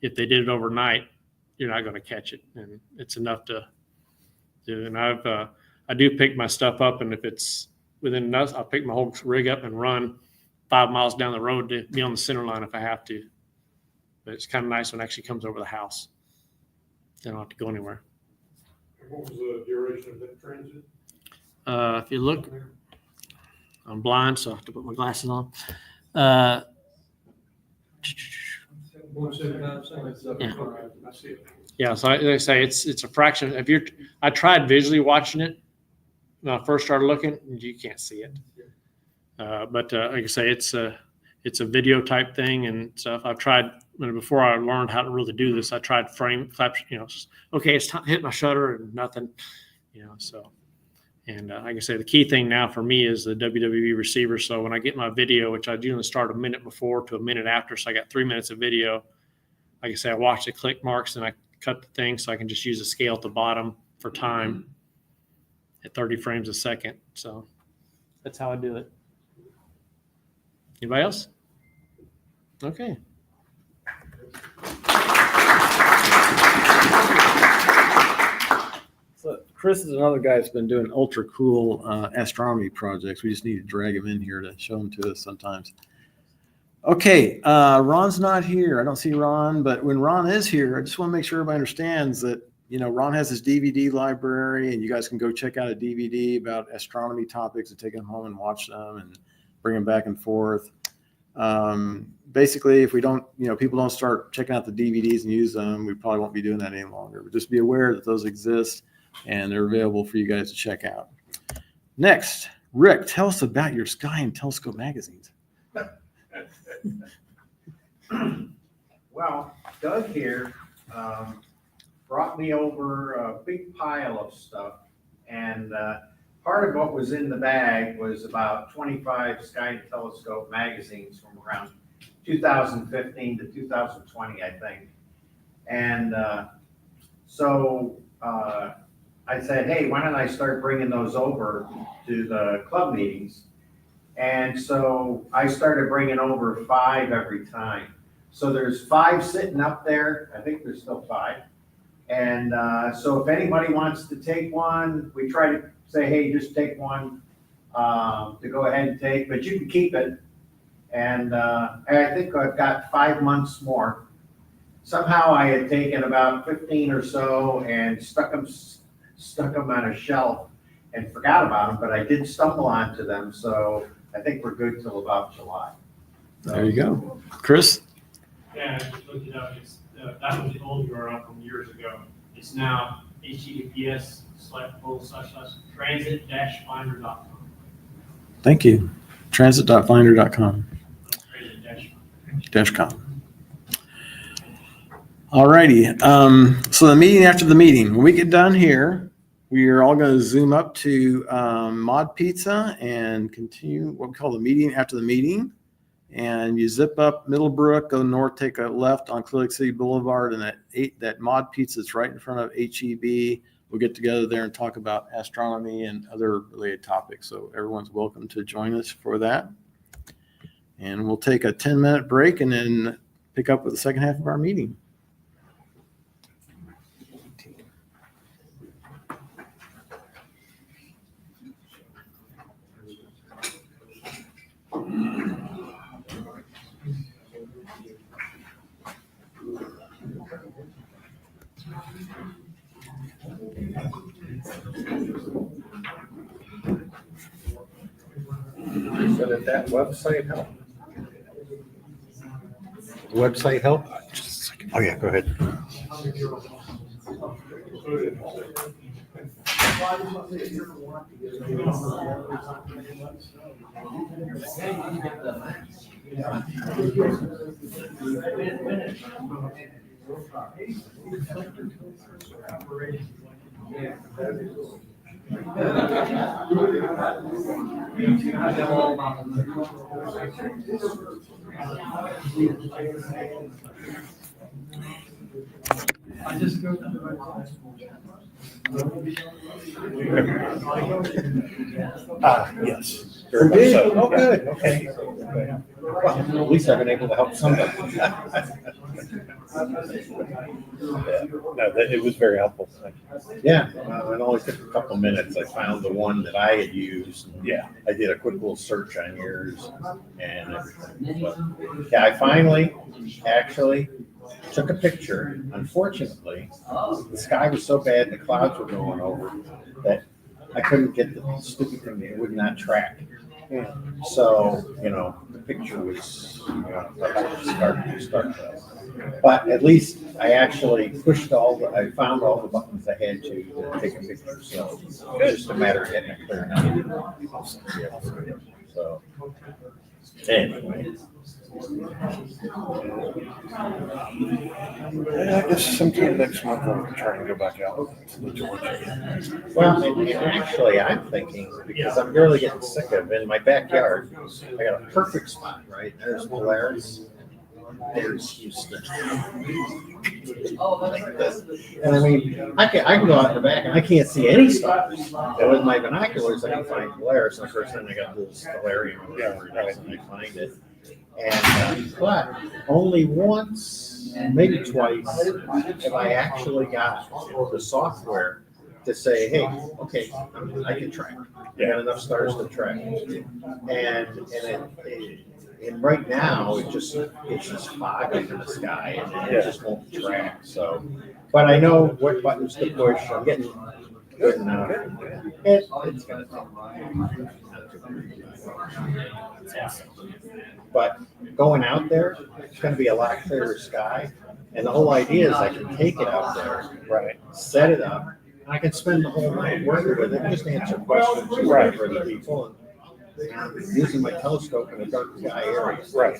if they did it overnight, you're not going to catch it, and it's enough to do. And I do pick my stuff up, and if it's within enough, I'll pick my whole rig up and run 5 miles down the road to be on the center line if I have to. But it's kind of nice when it actually comes over the house. Then I don't have to go anywhere. And what was the duration of that transit? If you look, I'm blind, so I have to put my glasses on. 175 seconds. Yeah. I see it. Yeah, so like I say, it's a fraction. I tried visually watching it when I first started looking, and you can't see it. But like I say, it's a video type thing and stuff. I've tried before I learned how to really do this. I tried frame clap, okay, it's time, hit my shutter and nothing, So, and like I say, the key thing now for me is the WWV receiver. So when I get my video, which I usually start a minute before to a minute after, so I got 3 minutes of video. Like I say, I watch the click marks and I cut the thing so I can just use a scale at the bottom for time at 30 frames a second. So that's how I do it. Anybody else? Okay. So Chris is another guy that's been doing ultra cool astronomy projects. We just need to drag him in here to show them to us sometimes. Okay, Ron's not here. I don't see Ron, but when Ron is here, I just want to make sure everybody understands that, Ron has his DVD library, and you guys can go check out a DVD about astronomy topics and take them home and watch them and bring them back and forth. Basically, if we don't, people don't start checking out the DVDs and use them, we probably won't be doing that any longer. But just be aware that those exist and they're available for you guys to check out. Next, Rick, tell us about your Sky and Telescope magazines. Well, Doug here brought me over a big pile of stuff, and part of what was in the bag was about 25 Sky and Telescope magazines from around 2015 to 2020, I think. And so I said, hey, why don't I start bringing those over to the club meetings? And so I started bringing over 5 every time. So there's 5 sitting up there. I think there's still 5. And so if anybody wants to take one, we try to say, hey, just take one to go ahead and take, but you can keep it. And I think I've got 5 months more. Somehow I had taken about 15 or so and stuck them on a shelf and forgot about them, but I did stumble onto them. So I think we're good till about July. There you go. Chris? Yeah, I just looked it up. It's, that was the old URL from years ago. It's now https://transit-finder.com. Thank you. Transit.finder.com. Transit-finder. -com. All righty. So the meeting after the meeting, when we get done here, we are all going to zoom up to Mod Pizza and continue what we call the meeting after the meeting. And you zip up Middlebrook, go north, take a left on Clear Lake City Boulevard, and that Mod Pizza is right in front of HEB. We'll get together there and talk about astronomy and other related topics. So everyone's welcome to join us for that. And we'll take a 10-minute break and then pick up with the second half of our meeting. So did that website help? The website help? Just a second. Oh, yeah, go ahead. I just go to Yes. Very much so. Oh, good, okay. Well, at least I've been able to help somebody. No, it was very helpful. Yeah, it only took a couple minutes. I found the one that I had used. Yeah. I did a quick little search on yours and everything. But, yeah, I finally actually took a picture. Unfortunately, the sky was so bad and the clouds were going over that I couldn't get the stupid thing. It would not track. So, the picture was, start. But at least I actually I found all the buttons I had to take a picture. So it's just a matter of getting it clear now. So anyway. I guess sometime next month I'll try and go back out to the Georgia. Well, and actually I'm thinking, because I'm really getting sick of it, in my backyard, I got a perfect spot, right? There's Polaris, there's Houston. Like this. And I mean, I can go out in the back and I can't see any stars. And with my binoculars, I can find Polaris. And the first time I got this stellarium or whatever it is, and I find it. And but only once, maybe twice, have I actually got the software to say, hey, okay, I can track. I got enough stars to track. And right now it's just fog in the sky and it just won't track. So, but I know what buttons to push. I'm getting good enough. It's gonna take. But going out there, it's going to be a lot clearer sky. And the whole idea is I can take it out there, right? Set it up. And I can spend the whole night working with it, just answer questions for the people. using my telescope in a dark sky area. Right.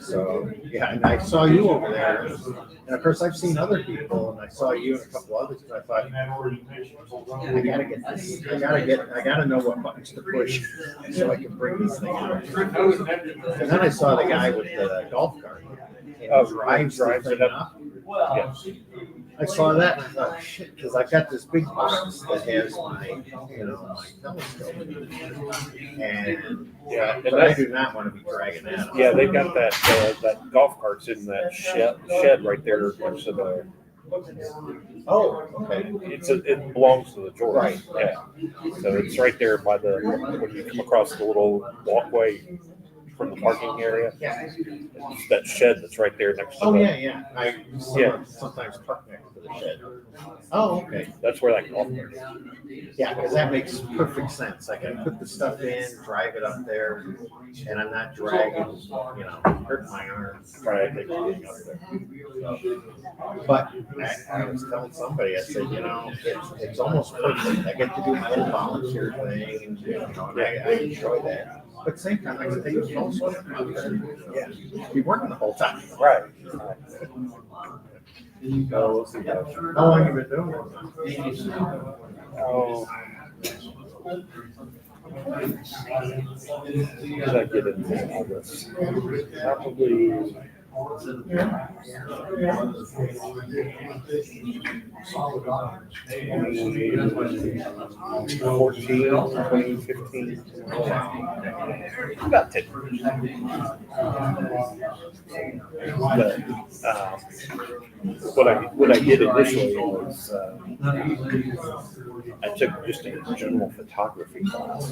So, yeah, and I saw you over there, and of course, I've seen other people, and I saw you and a couple others, and I thought, I gotta get this, I gotta know what buttons to push, so I can bring this thing out. And then I saw the guy with the golf cart. Drives it up. Yes. I saw that, and I thought, shit, because I've got this big box that has my, my telescope. And, but I do not want to be dragging that up. Yeah, they've got that golf carts in that shed right there next to the. Oh, okay. It belongs to the George. Right. Yeah. So it's right there by when you come across the little walkway from the parking area. Yeah. It's that shed that's right there next to Oh, the. yeah. I sometimes park next to the shed. Oh, okay. That's where that golf cart is. Yeah, because that makes perfect sense. I can put the stuff in, drive it up there, and I'm not dragging, hurt my arm trying to get up there. But I was telling somebody, I said, it's almost perfect. I get to do my little volunteer thing, and I enjoy that. But at the same time, I can take a phone with him. Yeah, be working the whole time. Right. How long have you been doing it? Oh. Did I get into all this? Probably. 2015. About 10 years. What I did initially was I took just a general photography class.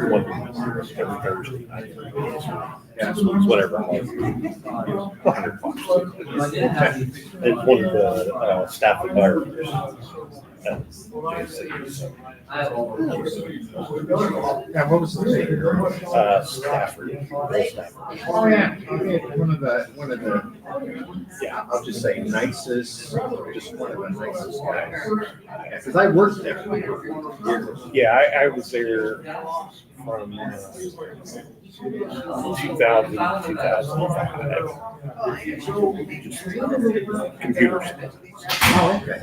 One Thursday night, whatever. It's one of the staff environments at JSC. So. Yeah, what was the name? Stafford. Oh, yeah. Okay. One of the, I'll just say nicest, just one of the nicest guys. Yeah, because I worked there for years. Yeah, I was there from 2000 to 2005. Just computers. Oh, okay.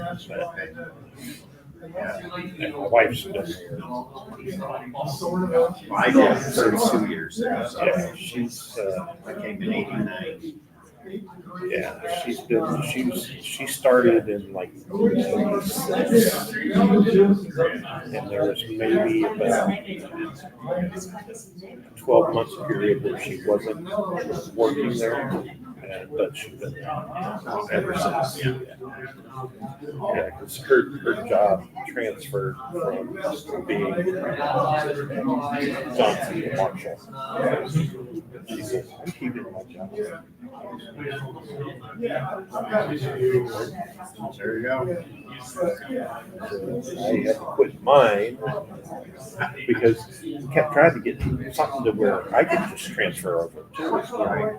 And my wife's been there. I did 32 years there. So Yeah, she's. I came in '89. Yeah, she started in like 86, and there was maybe about 12 months period where she wasn't working there, but she's been ever since. Yeah, because her job transferred from being Johnson to Marshall. She says, I'm keeping my job. There you go. I had to quit mine because we kept trying to get something to where I could just transfer over to. Right.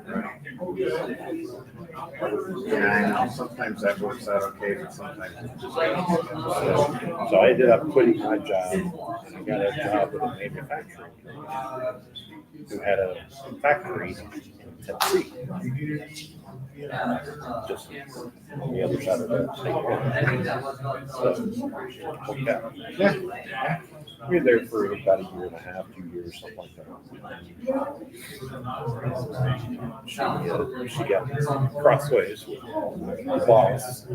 Yeah, I know. Sometimes that works out okay, but sometimes it just doesn't. So I ended up quitting my job and I got a job with a manufacturing company who had a factory in Tennessee. Just on the other side of the state. So, worked out. Yeah. We were there for about a year and a half, 2 years, something like that. She got crossways with the boss.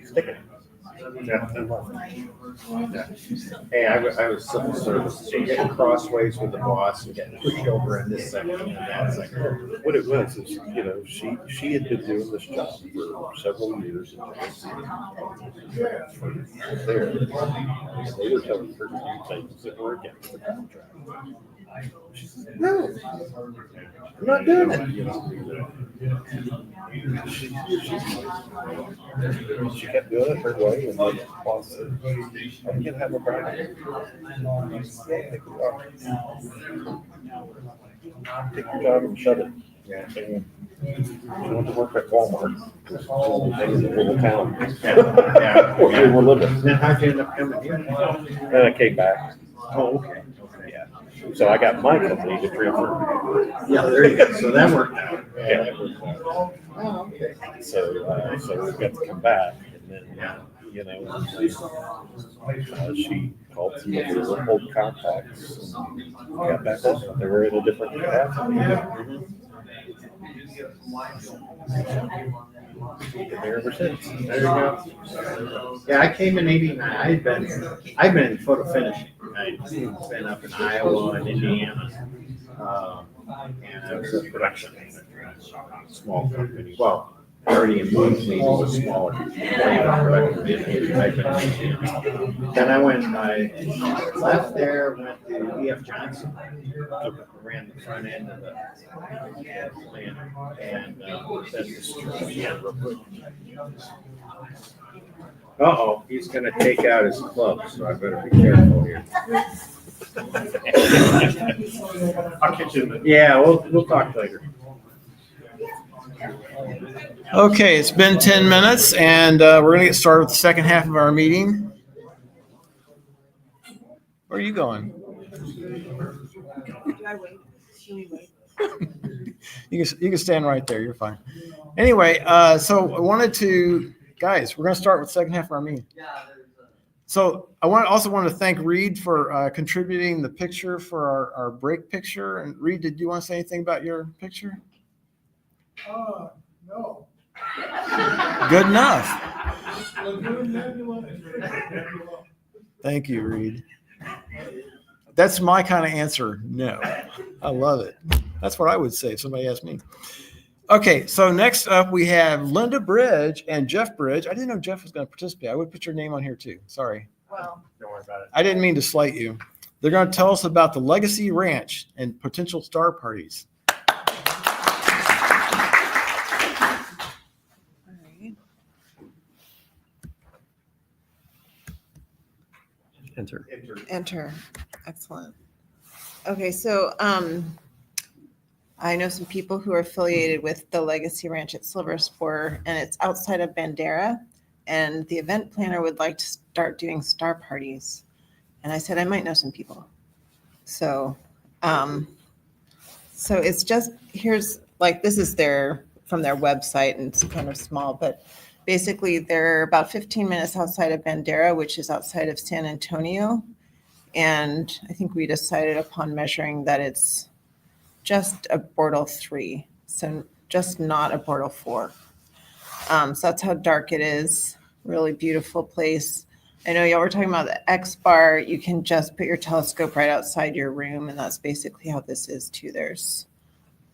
Stick it. Yeah. Hey, I was civil service, so getting crossways with the boss and getting pushed over in this section and that section. What it was is, she had been doing this job for several years. There, they were telling her to do things that were against the contract. She said, no, I'm not doing it. She kept doing it her way, and the boss said, I can have a bride. Take your job and shut it. Yeah. And She went to work at Walmart. That is a little town. Yeah. Where we were living. Then how'd you end up coming here? Then I came back. Oh, okay. Yeah. So I got my company to transfer. Yeah, there you go. So that worked out. Yeah, that was, Oh, okay. so we got to come back, and then, you know, she called some of her old contacts and got back on. They were in a different capacity. Been there ever since. There you go. Yeah, I came in '89. I've been in photo finishing. I've been up in Iowa and Indiana. And I was a production manager on a small company. Well, already in one maybe was smaller. Production manager. Then I left there, went to E.F. Johnson, ran the front end of the plant, and then real quick. Uh-oh, he's gonna take out his club, so I better be careful here. I'll catch you in the. Yeah, we'll talk later. Okay, it's been 10 minutes, and we're going to get started with the second half of our meeting. Where are you going? Do I wait? Should we wait? You can stand right there. You're fine. Anyway, so I wanted to, guys, we're going to start with the second half of our meeting. So I also want to thank Reed for contributing the picture for our break picture. And Reed, did you want to say anything about your picture? No. Good enough. Thank you, Reed. That's my kind of answer. No. I love it. That's what I would say if somebody asked me. Okay, so next up we have Linda Bridge and Jeff Bridge. I didn't know Jeff was going to participate. I would put your name on here too. Sorry. Well, Don't worry about it. I didn't mean to slight you. They're going to tell us about the Legacy Ranch and potential star parties. Enter. enter. Excellent. Okay, so I know some people who are affiliated with the Legacy Ranch at Silver Spur, and it's outside of Bandera. And the event planner would like to start doing star parties. And I said I might know some people. So, so it's just here's like this is from their website, and it's kind of small, but basically they're about 15 minutes outside of Bandera, which is outside of San Antonio. And I think we decided upon measuring that it's just a Bortle 3, so just not a Bortle 4. So that's how dark it is. Really beautiful place. I know y'all were talking about the X bar. You can just put your telescope right outside your room, and that's basically how this is too. There's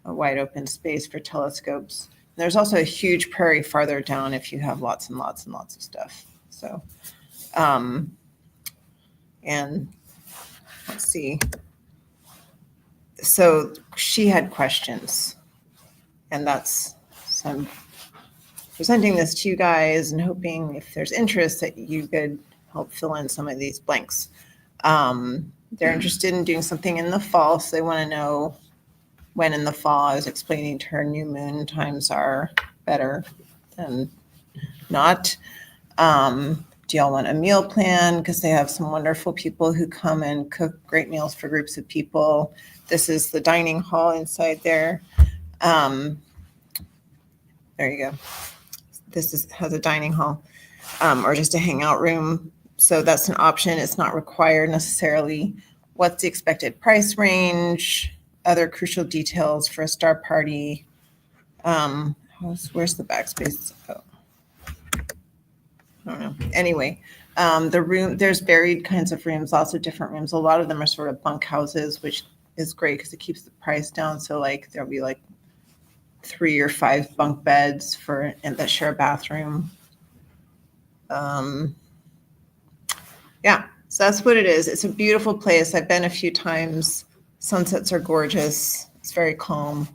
a wide open space for telescopes. There's also a huge prairie farther down if you have lots and lots and lots of stuff. So, and let's see. So she had questions, and so I'm presenting this to you guys and hoping if there's interest that you could help fill in some of these blanks. They're interested in doing something in the fall, so they want to know when in the fall. I was explaining to her new moon times are better than not. Do y'all want a meal plan? Because they have some wonderful people who come and cook great meals for groups of people. This is the dining hall inside there. There you go. This has a dining hall or just a hangout room. So that's an option. It's not required necessarily. What's the expected price range? Other crucial details for a star party. Where's the backspace? Oh. I don't know. Anyway, the room, there's varied kinds of rooms, lots of different rooms. A lot of them are sort of bunk houses, which is great because it keeps the price down. So like there'll be like 3 or 5 bunk beds and that share a bathroom. Yeah, so that's what it is. It's a beautiful place. I've been a few times. Sunsets are gorgeous. It's very calm.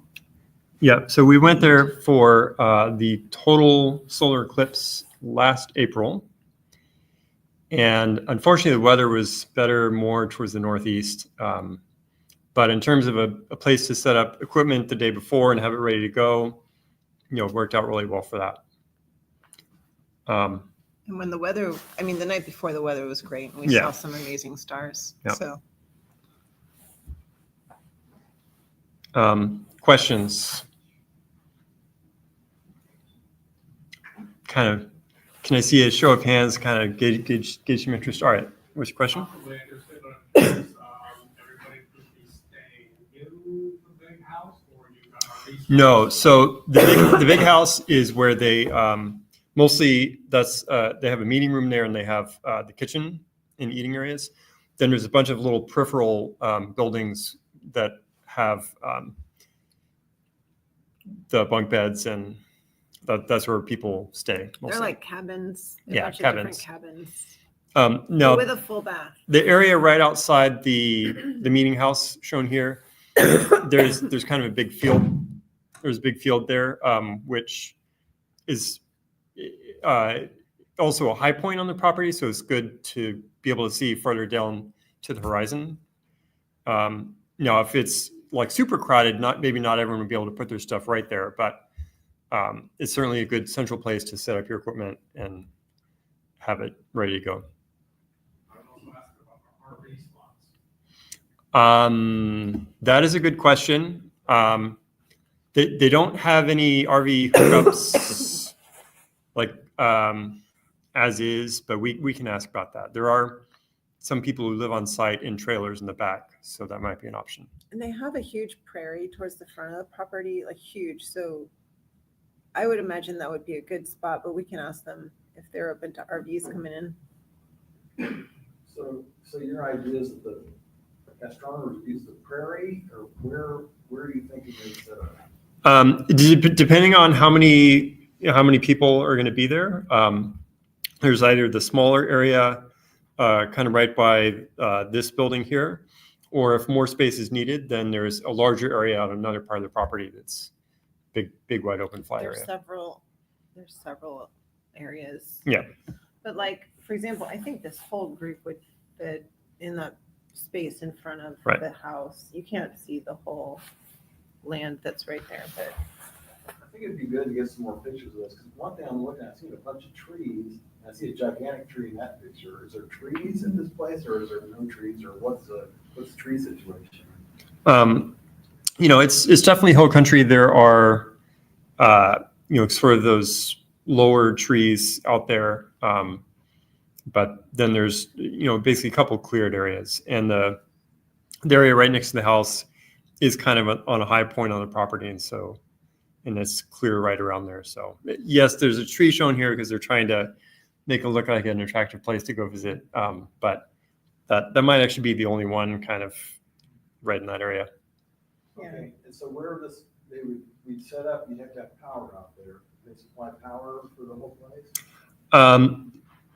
Yeah, so we went there for the total solar eclipse last April. And unfortunately, the weather was better more towards the northeast. But in terms of a place to set up equipment the day before and have it ready to go, worked out really well for that. And when the weather, I mean, the night before the weather was great. And we Yeah. saw some amazing stars. Yeah. So Questions? Kind of, can I see a show of hands, kind of gauge some interest? All right, what's your question? Possibly interested, but everybody could be staying in the big house, or you got RV No, so the big house is where they mostly they have a meeting room there, and they have the kitchen and eating areas. Then there's a bunch of little peripheral buildings that have the bunk beds, and that's where people stay mostly. they're like cabins. A Yeah, bunch of cabins. different cabins. No, With a full bath. the area right outside the meeting house shown here, there's kind of a big field. There's a big field there, which is also a high point on the property, so it's good to be able to see further down to the horizon. Now, if it's like super crowded, maybe not everyone would be able to put their stuff right there, but it's certainly a good central place to set up your equipment and have it ready to go. That is a good question. They don't have any RV hookups like as is, but we can ask about that. There are some people who live on site in trailers in the back, so that might be an option. And they have a huge prairie towards the front of the property, like huge. So I would imagine that would be a good spot, but we can ask them if they're open to RVs coming in. So your idea is that the astronomers use the prairie, or where are you thinking they set up? Depending on how many people are going to be there, there's either the smaller area kind of right by this building here, or if more space is needed, then there's a larger area on another part of the property that's big wide open flat There's area. several areas. Yeah. But like, for example, I think this whole group would fit in that space in front of Right. the house. You can't see the whole land that's right there, but I think it'd be good to get some more pictures of this, because one thing I'm looking at, I see a bunch of trees, and I see a gigantic tree in that picture. Is there trees in this place, or is there no trees, or what's the tree situation? It's definitely hill country. There are, sort of those lower trees out there. But then there's, basically a couple cleared areas. And the area right next to the house is kind of on a high point on the property. And it's clear right around there. So yes, there's a tree shown here because they're trying to make it look like an attractive place to go visit. But that might actually be the only one kind of right in that area. Okay, and so where we'd set up, you'd have to have power out there. They supply power for the whole place?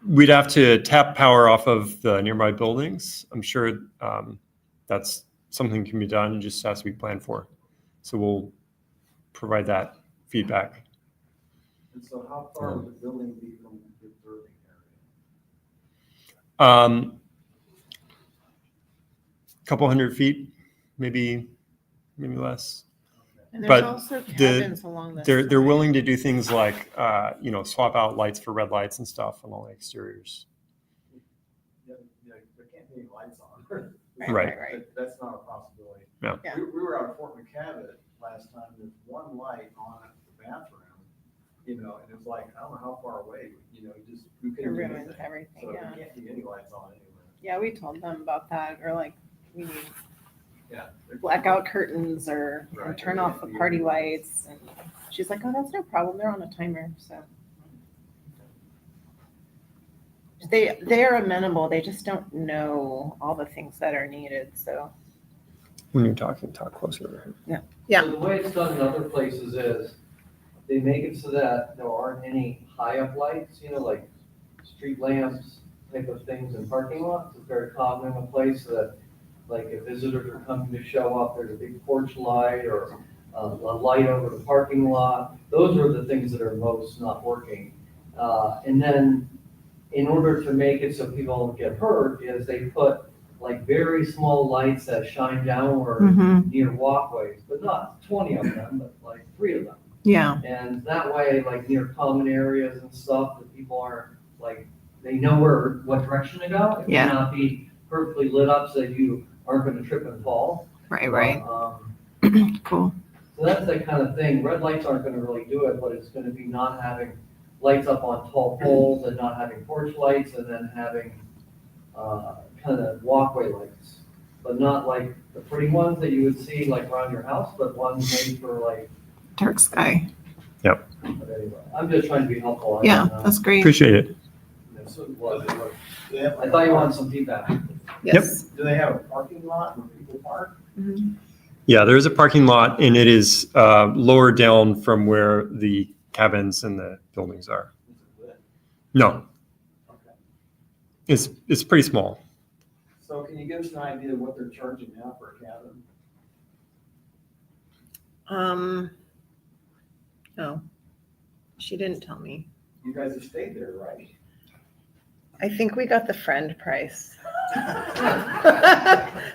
We'd have to tap power off of the nearby buildings. I'm sure that's something that can be done, just has to be planned for. So we'll provide that feedback. And so how far would the building be from the observing area? Couple hundred feet, maybe less. and there's But also cabins along the They're side. willing to do things like swap out lights for red lights and stuff on all the exteriors. Yeah, there can't be any lights on. Right. That's not a possibility. No. Yeah. We were out at Fort McCavitt last time, there's one light on at the bathroom, and it was like, I don't know how far away, we couldn't do Ruined anything. everything, So yeah. there can't be any lights on anywhere. Yeah, we told them about that, or like, we need Yeah. blackout curtains or and Right. turn off the party lights. And she's like, oh, that's no problem. They're on a timer. So they're amenable. They just don't know all the things that are needed. So When you're talking, talk closer. Yeah. So the way it's done in other places is they make it so that there aren't any high up lights, like street lamps type of things in parking lots. It's very common in a place that, like, if visitors are coming to show up, there's a big porch light or a light over the parking lot. Those are the things that are most not working. And then in order to make it so people don't get hurt is they put like very small lights that shine downward near walkways, but not 20 of them, but like 3 of them. Yeah, And that way, like near common areas and stuff, that people aren't like, they know what direction to go. It may Yeah. not be perfectly lit up so that you aren't gonna trip and fall. right, But, right. Cool. So that's the kind of thing. Red lights aren't gonna really do it, but it's gonna be not having lights up on tall poles and not having porch lights and then having, kind of walkway lights. But not like the pretty ones that you would see like around your house, but ones made for like, Dark sky. but anyway, I'm just trying to be helpful. I Yeah, don't know. that's great. Appreciate it. So what, do they have, I thought you wanted some feedback. Yes. do they have a parking lot where people park? Mhm. Yeah, there is a parking lot, and it is lower down from where the cabins and the buildings are. Is it lit? No, Okay. it's pretty small. So can you give us an idea of what they're charging now for a cabin? No, she didn't tell me. You guys have stayed there, right? I think we got the friend price.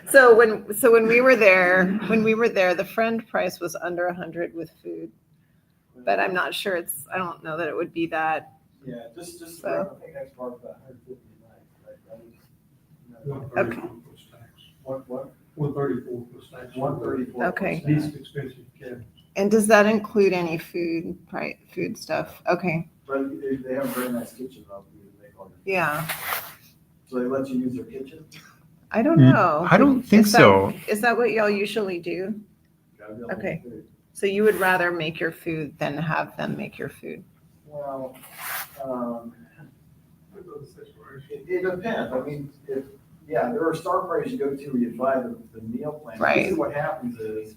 So when we were there, the friend price was under 100 with food, but I'm not sure I don't know that it would be that. Yeah, just, So- I think that's about 150 a night, right? Okay. What? 134 plus tax. 134. Okay. Least expensive cabin. And does that include any food stuff? Okay, But they have a very nice kitchen though, for you to make all your. yeah. So they let you use their kitchen? I don't know. I don't think Is that- so. Is that what y'all usually do? Gotta be able to Okay. do it. So you would rather make your food than have them make your food? Well, it depends. I mean, there are star parties you go to where you buy the meal plan. Right. Usually what happens is,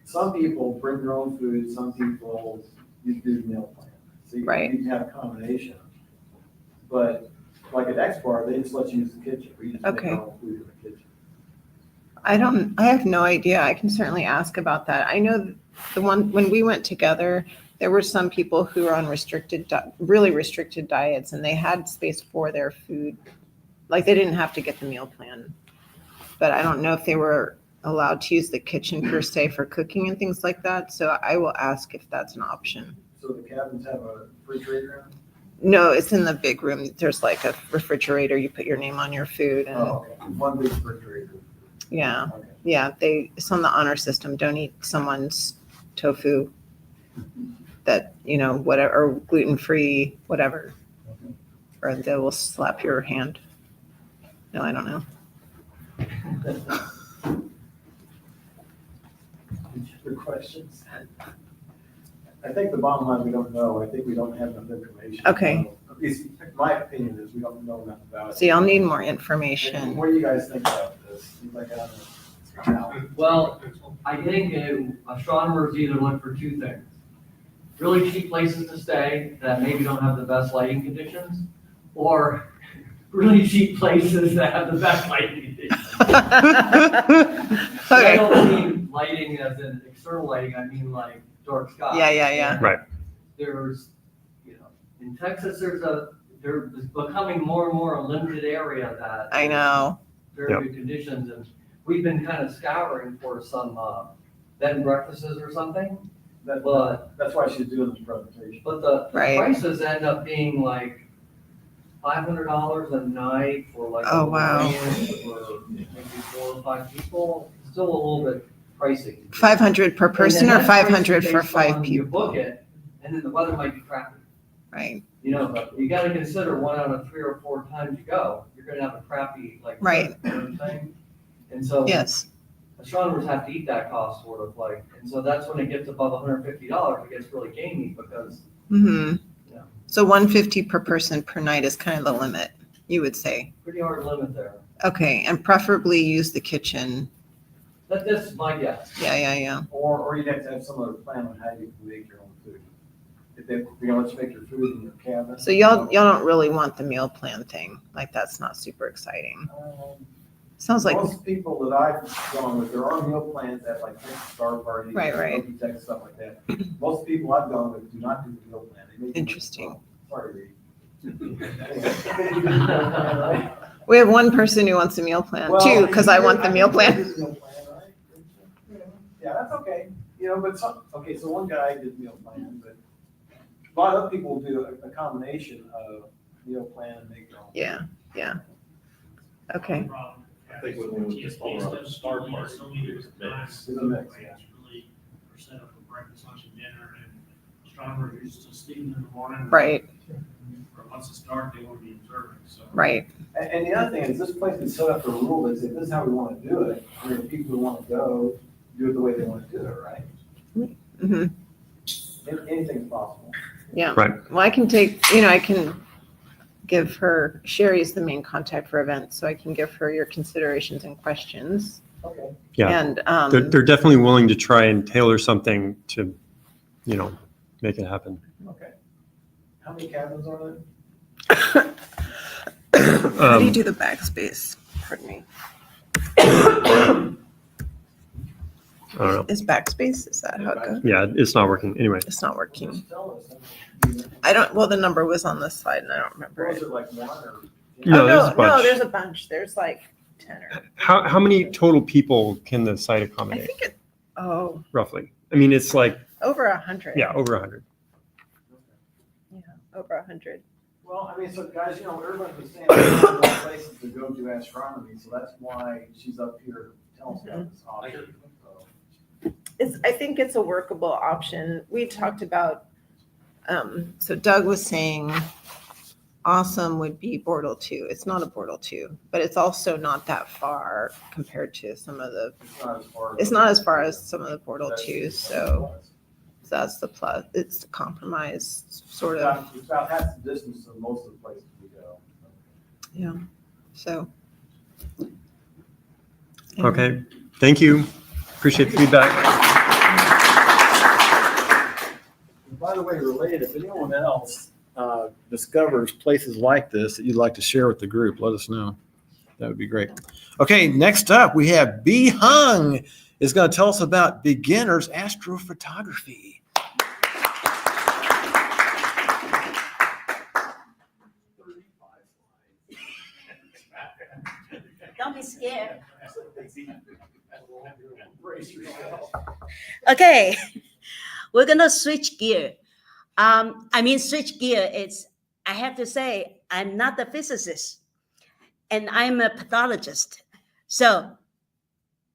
some people bring their own food, some people you do the meal plan. So Right. you can have a combination. But like at X Bar, they just let you use the kitchen. We just make Okay. our own food in the kitchen. I have no idea. I can certainly ask about that. I know when we went together, there were some people who were on really restricted diets, and they had space for their food. Like, they didn't have to get the meal plan. But I don't know if they were allowed to use the kitchen per se for cooking and things like that. So I will ask if that's an option. So the cabins have a refrigerator? No, it's in the big room. There's like a refrigerator. You put your name on your food, and Oh, okay. One big refrigerator. yeah. Okay. Yeah, it's on the honor system. Don't eat someone's tofu that, whatever, or gluten-free, whatever. Or they will slap your hand. No, I don't know. Any other questions? I think the bottom line, we don't know. I think we don't have enough information. Okay. At least my opinion is we don't know enough about it. So y'all need more information. What do you guys think about this? Anybody got a- Well, I think astronomers either look for two things. Really cheap places to stay that maybe don't have the best lighting conditions, or really cheap places that have the best lighting conditions. I Okay. don't mean lighting as in external lighting, I mean like dark sky. Yeah. Right. There's, in Texas, there's becoming more and more a limited area that. I know. Very Yep. good conditions, and we've been kind of scouring for some, bed and breakfasts or something, but That's why she's doing this presentation. But the Right. prices end up being like $500 a night for like. Oh, a wow. ranch For maybe 4 or 5 people, still a little bit pricey. 500 per person or And then that's 500 pricey for based 5 on You book people? it, and then the weather might be crappy, Right. but you gotta consider 1 out of 3 or 4 times you go, you're gonna have a crappy, like. Right. trip, you know what I'm saying? And so. Yes. Astronomers have to eat that cost sort of like, and so that's when it gets above $150, it gets really gamey because, Mm-hmm. Yeah. So 150 per person per night is kind of the limit, you would say. pretty hard limit there. Okay, and preferably use the kitchen. That's my guess. Yeah. Or you'd have to have some other plan on how you can make your own food. If they're gonna let you make your food in your cabin. So y'all don't really want the meal plan thing. Like, that's not super exciting. Sounds like, Most people that I've gone with, there are meal plans at like star parties. Right. Turkey Tech, stuff like that. Most people I've gone with do not do the meal plan. They make it Interesting. themselves. Sorry, Reed. we have one person who wants a meal plan Well, too, because I want the meal plan. Yeah, that's okay. You know, but some, okay, so one guy did meal plan, but a lot of people do a combination of meal plan and make their own. Yeah. Okay. I think when we just follow up, Star Party, It's It's a mix, yeah. really for set up for breakfast, lunch, and dinner, and astronomers are used to sleeping in the morning. Right. Or once it's dark, they want to be observing, so. Right. And the other thing is, this place is set up for a rule that says, this is how we want to do it. I mean, people who want to go, do it the way they want to do it, right? hmm Anything's possible. Yeah. Right. Well, I can I can give her, Sherry's the main contact for events, so I can give her your considerations and questions. Okay. Yeah. And, They're definitely willing to try and tailor something to, make it happen. Okay. How many cabins are there? how do you do the backspace? Pardon me. I don't know. Is backspace, is that how it goes? Yeah, it's not working. Anyway. It's not working. Just tell us. Well, the number was on this slide and I don't remember Was it. it like one or? No, Oh, there's a no, bunch. there's a bunch. There's like 10 or, How many total people can the site I accommodate, think it, roughly? I mean, it's like, over 100. yeah, over 100. Yeah, over 100. Well, I mean, so guys, everybody's been saying there's a lot of places to go to astronomy, so that's why she's up here telling us about this option. So, I think it's a workable option. We talked about, so Doug was saying awesome would be Bortle 2. It's not a Bortle 2, but it's also not that far compared to some of the, It's not as far as some of the Bortle 2s. So that's the plus. It's the compromise sort of. It's about half the distance of most of the places we go. Yeah. So. Okay. Thank you. Appreciate the feedback. And by the way, related, if anyone else discovers places like this that you'd like to share with the group, let us know. That would be great. Okay, next up, we have B. Hung is going to tell us about beginner's astrophotography. Don't be scared. Brace yourself. Okay, we're gonna switch gear. Switch gear. I have to say, I'm not a physicist, and I'm a pathologist. So,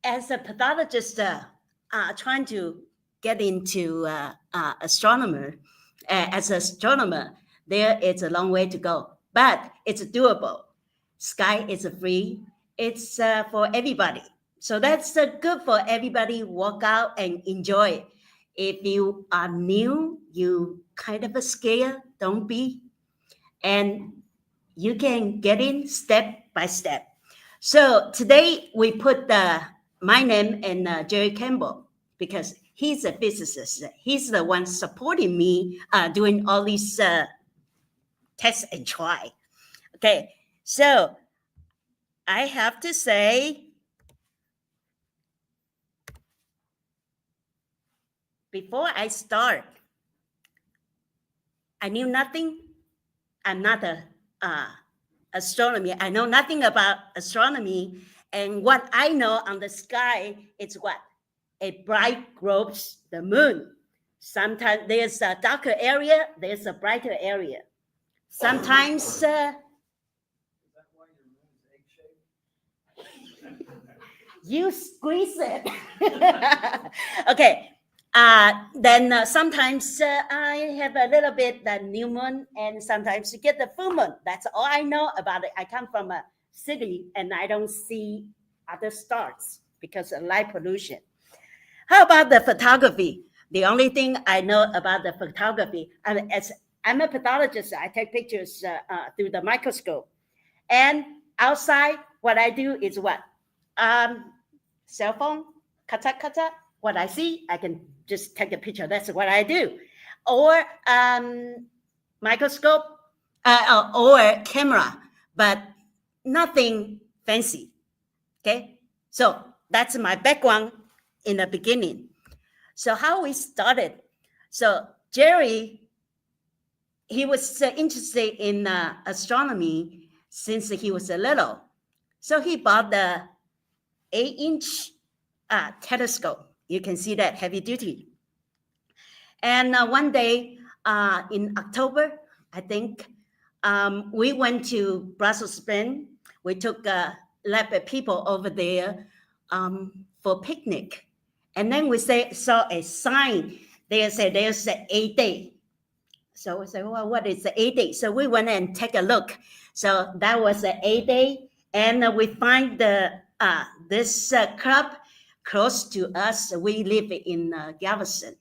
as a pathologist, trying to get into astronomer, as an astronomer, there is a long way to go, but it's doable. Sky is free. It's for everybody. So that's good for everybody. Walk out and enjoy. If you are new, you kind of scared, don't be. And you can get in step by step. So today we put my name and Jerry Campbell because he's a physicist. He's the one supporting me doing all these tests and try. Okay, so I have to say, before I start, I knew nothing. I'm not a astronomy. I know nothing about astronomy. And what I know on the sky is what? A bright globes the moon. Sometimes there's a darker area, there's a brighter area. Sometimes Is that why your moon is egg-shaped? you squeeze it. Okay. Then sometimes I have a little bit the new moon, and sometimes you get the full moon. That's all I know about it. I come from a city, and I don't see other stars because of light pollution. How about the photography? The only thing I know about the photography, I'm a pathologist. I take pictures through the microscope, and outside, what I do is what? Cell phone, kata. What I see, I can just take a picture. That's what I do. Or microscope or camera, but nothing fancy. Okay, so that's my background in the beginning. So how we started. So Jerry, he was interested in astronomy since he was little. So he bought the 8-inch telescope. You can see that heavy duty. And one day in October, I think, we went to Brussels Spring. We took a lot of people over there for picnic. And then we saw a sign. They said there's an 8-day. So we said, well, what is the 8-day? So we went and take a look. So that was the 8-day. And we find this club close to us. We live in Galveston.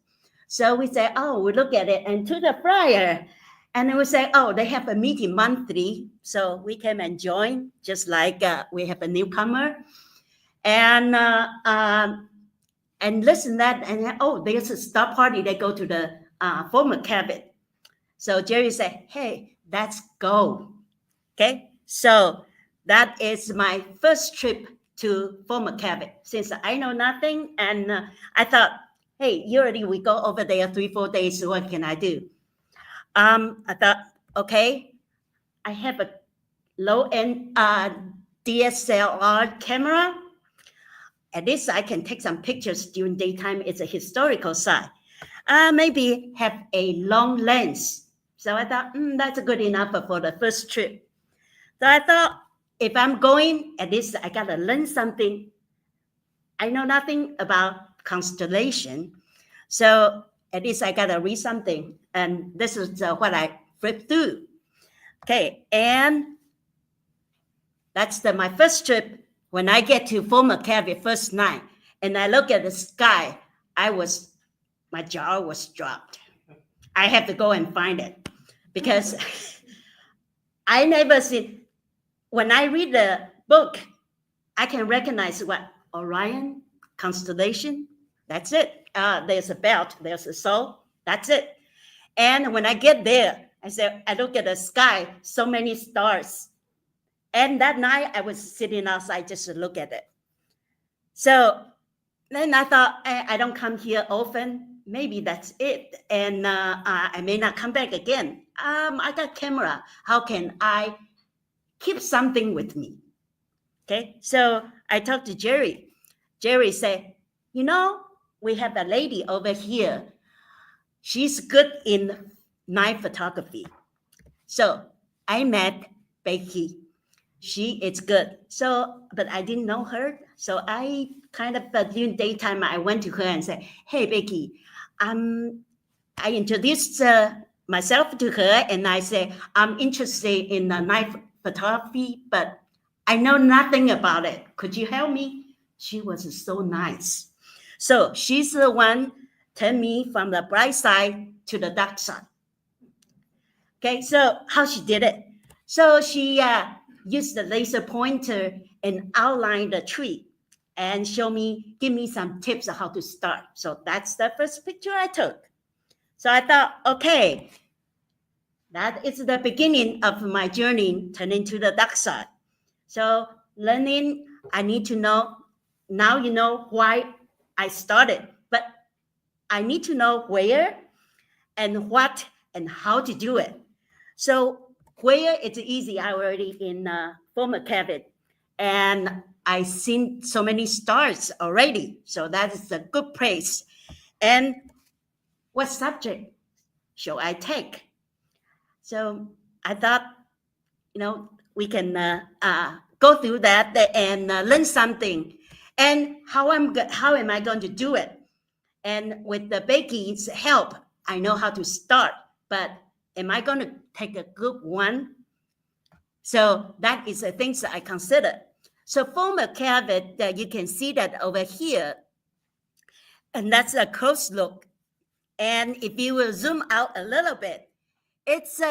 So we say, oh, we look at it and to the flyer. And then we say, oh, they have a meeting monthly. So we came and joined, just like we have a newcomer. And listen that, and oh, there's a star party. They go to the former cabin. So Jerry said, hey, let's go. Okay, so that is my first trip to former cabin. Since I know nothing, and I thought, hey, usually we go over there 3-4 days. So what can I do? I thought, okay, I have a low-end DSLR camera. At least I can take some pictures during daytime. It's a historical site. Maybe have a long lens. So I thought, that's good enough for the first trip. So I thought, if I'm going, at least I got to learn something. I know nothing about constellation. So at least I got to read something. And this is what I flipped through. Okay, and that's my first trip. When I get to former cabin first night, and I look at the sky, my jaw was dropped. I have to go and find it because I never seen. When I read the book, I can recognize what Orion constellation. That's it. There's a belt. There's a soul. That's it. And when I get there, I look at the sky, so many stars. And that night I was sitting outside just to look at it. So then I thought, I don't come here often. Maybe that's it. And I may not come back again. I got camera. How can I keep something with me? Okay, so I talked to Jerry. Jerry said, we have a lady over here. She's good in night photography. So I met Becky. She is good. So, but I didn't know her. So I kind of, during daytime, I went to her and said, hey, Becky, I introduced myself to her and I said, I'm interested in night photography, but I know nothing about it. Could you help me? She was so nice. So she's the one turned me from the bright side to the dark side. Okay, so how she did it? So she used the laser pointer and outline the tree and give me some tips on how to start. So that's the first picture I took. So I thought, okay, that is the beginning of my journey turning to the dark side. So learning, I need to know, now you know why I started, but I need to know where and what and how to do it. So where it's easy, I already in former cabin and I seen so many stars already. So that is a good place. And what subject shall I take? So I thought, we can go through that and learn something. And how am I going to do it? And with the Becky's help, I know how to start, but am I going to take a good one? So that is the things that I consider. So former cabin, you can see that over here, and that's a close look. And if you will zoom out a little bit, it's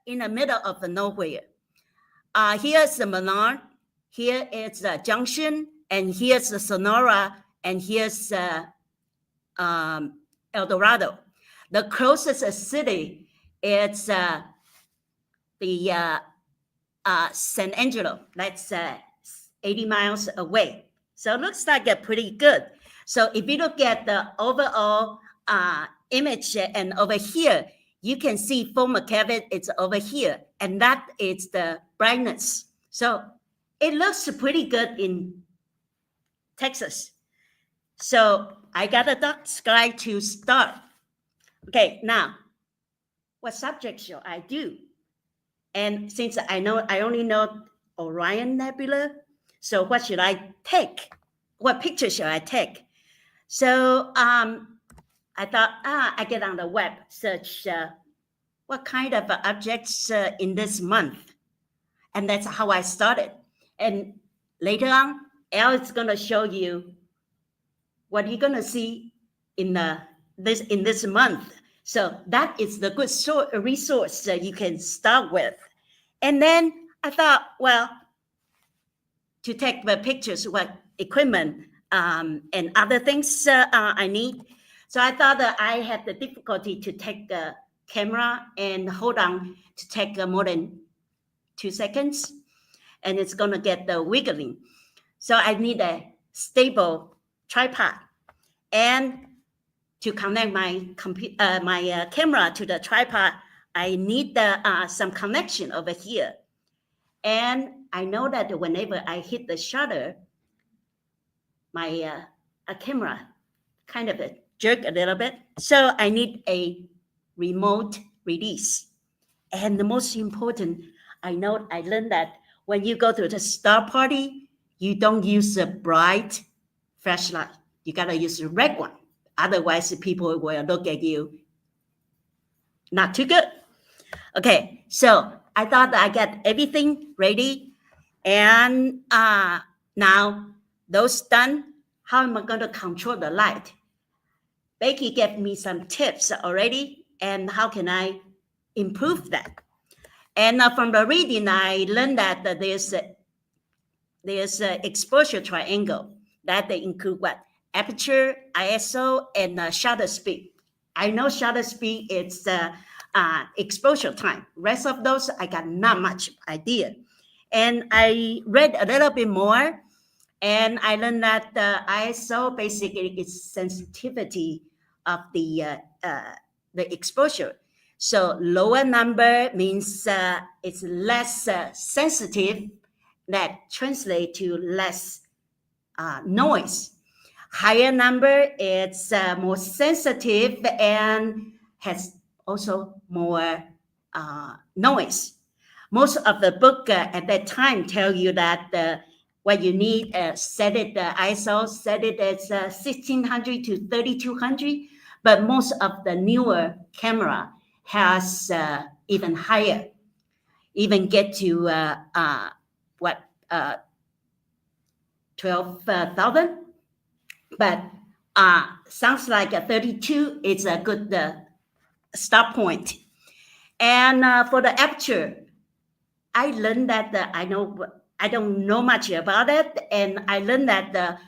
in the middle of the nowhere. Here's the Menard, here is the Junction, and here's the Sonora, and here's El Dorado. The closest city is the San Angelo. That's 80 miles away. So it looks like a pretty good. So if you look at the overall image and over here, you can see former cabin, it's over here, and that is the brightness. So it looks pretty good in Texas. So I got a dark sky to start. Okay, now, what subject shall I do? And since I only know Orion Nebula, so what should I take? What picture should I take? So I thought, I get on the web, search what kind of objects in this month. And that's how I started. And later on, Elle is going to show you what you're going to see in this month. So that is the good resource that you can start with. And then I thought, well, to take the pictures, what equipment and other things I need. So I thought that I had the difficulty to take the camera and hold on to take more than 2 seconds, and it's gonna get the wiggling. So I need a stable tripod, and to connect my camera to the tripod, I need some connection over here. And I know that whenever I hit the shutter, my camera kind of jerk a little bit. So I need a remote release. And the most important, I learned that when you go to the star party, you don't use a bright flashlight. You gotta use a red one. Otherwise, people will look at you not too good. Okay, so I thought that I got everything ready. And now those done, how am I going to control the light? Becky gave me some tips already, and how can I improve that? And from the reading, I learned that there's a exposure triangle that they include what? Aperture, ISO, and shutter speed. I know shutter speed is exposure time. Rest of those, I got not much idea. And I read a little bit more, and I learned that the ISO basically is sensitivity of the exposure. So lower number means it's less sensitive, that translates to less noise. Higher number, it's more sensitive and has also more noise. Most of the book at that time tell you that what you need, set it ISO, set it as 1600 to 3200, but most of the newer camera has even higher, even get to 12,000. But sounds like a 32 is a good start point. And for the aperture, I learned that I don't know much about it, and I learned that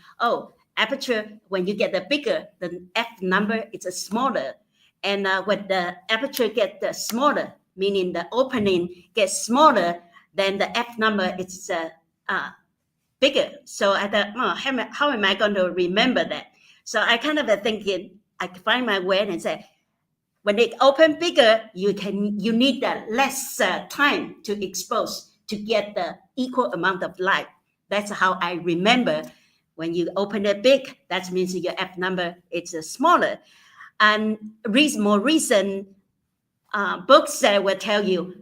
aperture, when you get the bigger, the f number is smaller, and when the aperture gets smaller, meaning the opening gets smaller, then the f number is bigger. So I thought, how am I going to remember that? So I kind of thinking, I find my way and say, when it open bigger, you need less time to expose to get the equal amount of light. That's how I remember. When you open it big, that means your f number is smaller. And more recent books will tell you,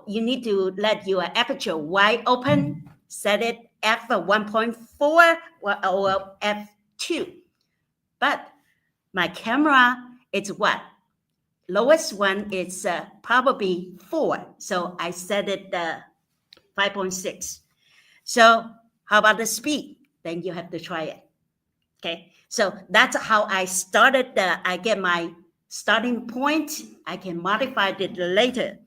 you need to let your aperture wide open, set it f 1.4 or f2. But my camera, it's what? Lowest one is probably 4. So I set it 5.6. So how about the speed? Then you have to try it. Okay. So that's how I started. I get my starting point. I can modify it later.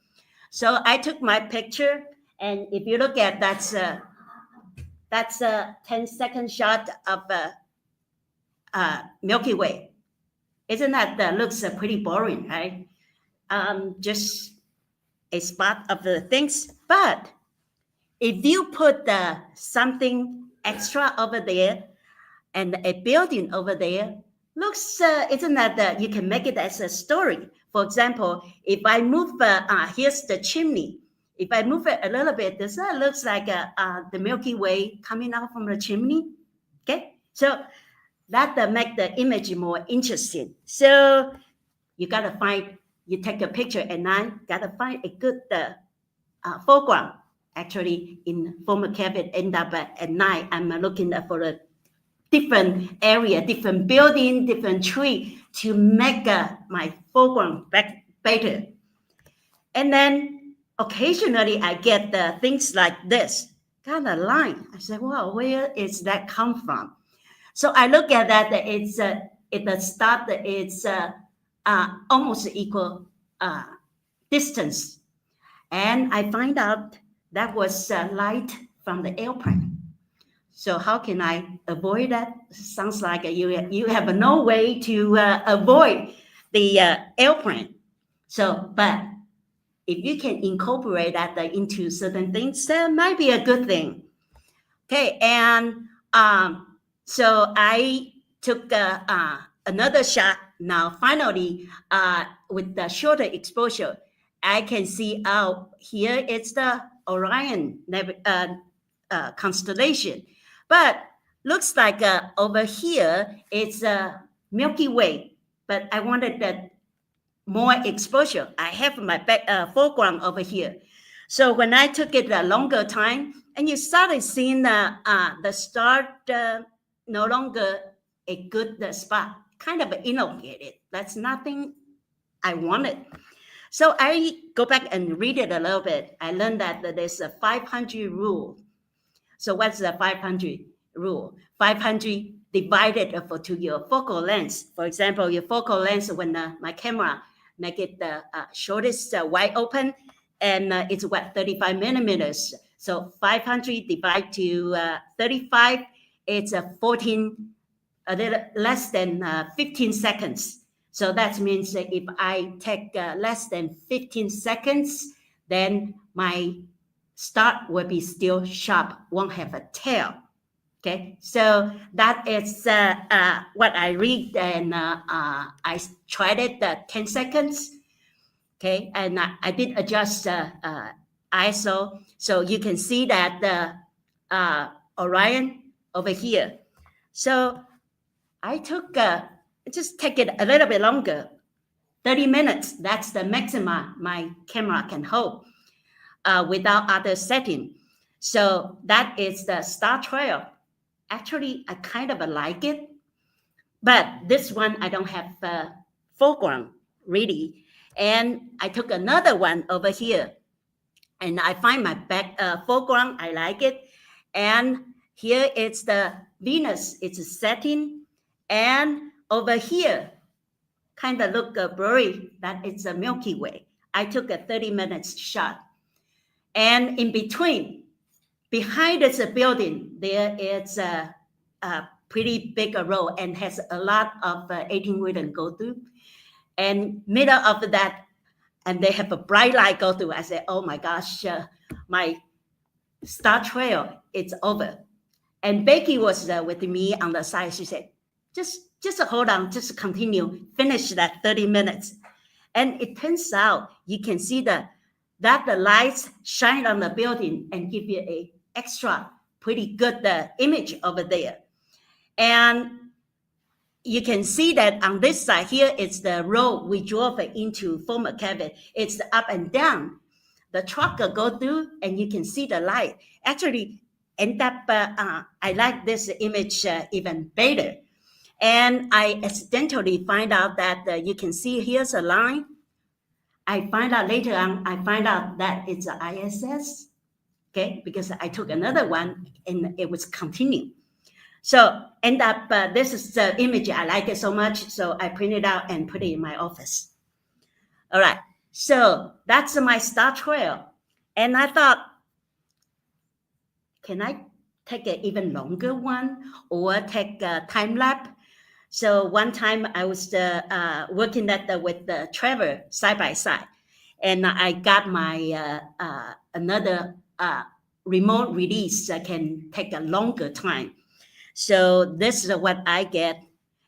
So I took my picture, and if you look at that's a 10-second shot of Milky Way. Isn't that looks pretty boring, right? Just a spot of the things. But if you put something extra over there and a building over there, looks, isn't that you can make it as a story. For example, if I move, here's the chimney. If I move it a little bit, this looks like the Milky Way coming out from the chimney. Okay, so that make the image more interesting. So you gotta find, you take a picture at night, gotta find a good foreground. Actually, in former cabin, end up at night, I'm looking for a different area, different building, different tree to make my foreground better. And then occasionally I get things like this kind of line. I say, well, where is that come from? So I look at that. It's at the start. It's almost equal distance, and I find out that was light from the airplane. So how can I avoid that? Sounds like you have no way to avoid the airplane. So, but if you can incorporate that into certain things, that might be a good thing. Okay, and so I took another shot. Now, finally, with the shorter exposure, I can see out here it's the Orion constellation, but looks like over here it's a Milky Way. But I wanted that more exposure. I have my foreground over here. So when I took it a longer time, and you started seeing the star no longer a good spot, kind of elongated. That's nothing I wanted. So I go back and read it a little bit. I learned that there's a 500 rule. So what's the 500 rule? 500 divided to your focal length. For example, your focal length when my camera make it the shortest wide open, and it's what, 35 millimeters. So 500 divided to 35, it's a 14, a little less than 15 seconds. So that means that if I take less than 15 seconds, then my star will be still sharp, won't have a tail. Okay, so that is what I read, and I tried it 10 seconds. Okay, and I did adjust ISO, so you can see that the Orion over here. So I took just take it a little bit longer, 30 minutes. That's the maximum my camera can hold without other setting. So that is the star trail. Actually, I kind of like it, but this one I don't have foreground really. And I took another one over here, and I find my back foreground. I like it, and here it's the Venus. It's a setting, and over here, kind of look blurry. That it's a Milky Way. I took a 30 minutes shot, and in between, behind this building, there is a pretty big road and has a lot of 18-wheeler go through. And middle of that, and they have a bright light go through. I said, oh my gosh, my star trail, it's over. And Becky was with me on the side. She said, just hold on, just continue, finish that 30 minutes. And it turns out you can see that the lights shine on the building and give you a extra pretty good image over there. And you can see that on this side here, it's the road we drove into former cabin. It's up and down. The truck go through, and you can see the light. Actually, end up, I like this image even better. And I accidentally find out that you can see here's a line. I find out later on, that it's an ISS, okay, because I took another one and it was continuing. So end up, this is the image. I like it so much, so I print it out and put it in my office. All right, so that's my star trail. And I thought, can I take an even longer one or take a time lapse? So one time I was working with the Trevor side by side, and I got my another remote release that can take a longer time. So this is what I get,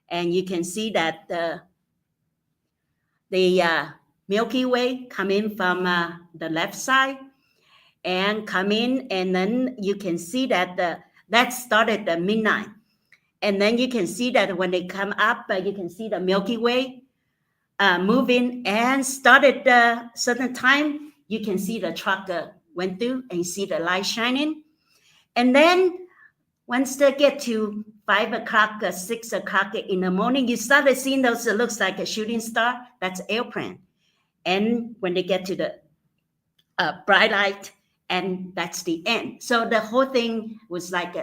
and you can see that the Milky Way come in from the left side and come in, and then you can see that that started at midnight. And then you can see that when they come up, you can see the Milky Way moving, and started a certain time, you can see the truck went through and you see the light shining. And then once they get to 5 o'clock, 6 o'clock in the morning, you started seeing those, it looks like a shooting star, that's airplane. And when they get to the bright light, and that's the end. So the whole thing was like,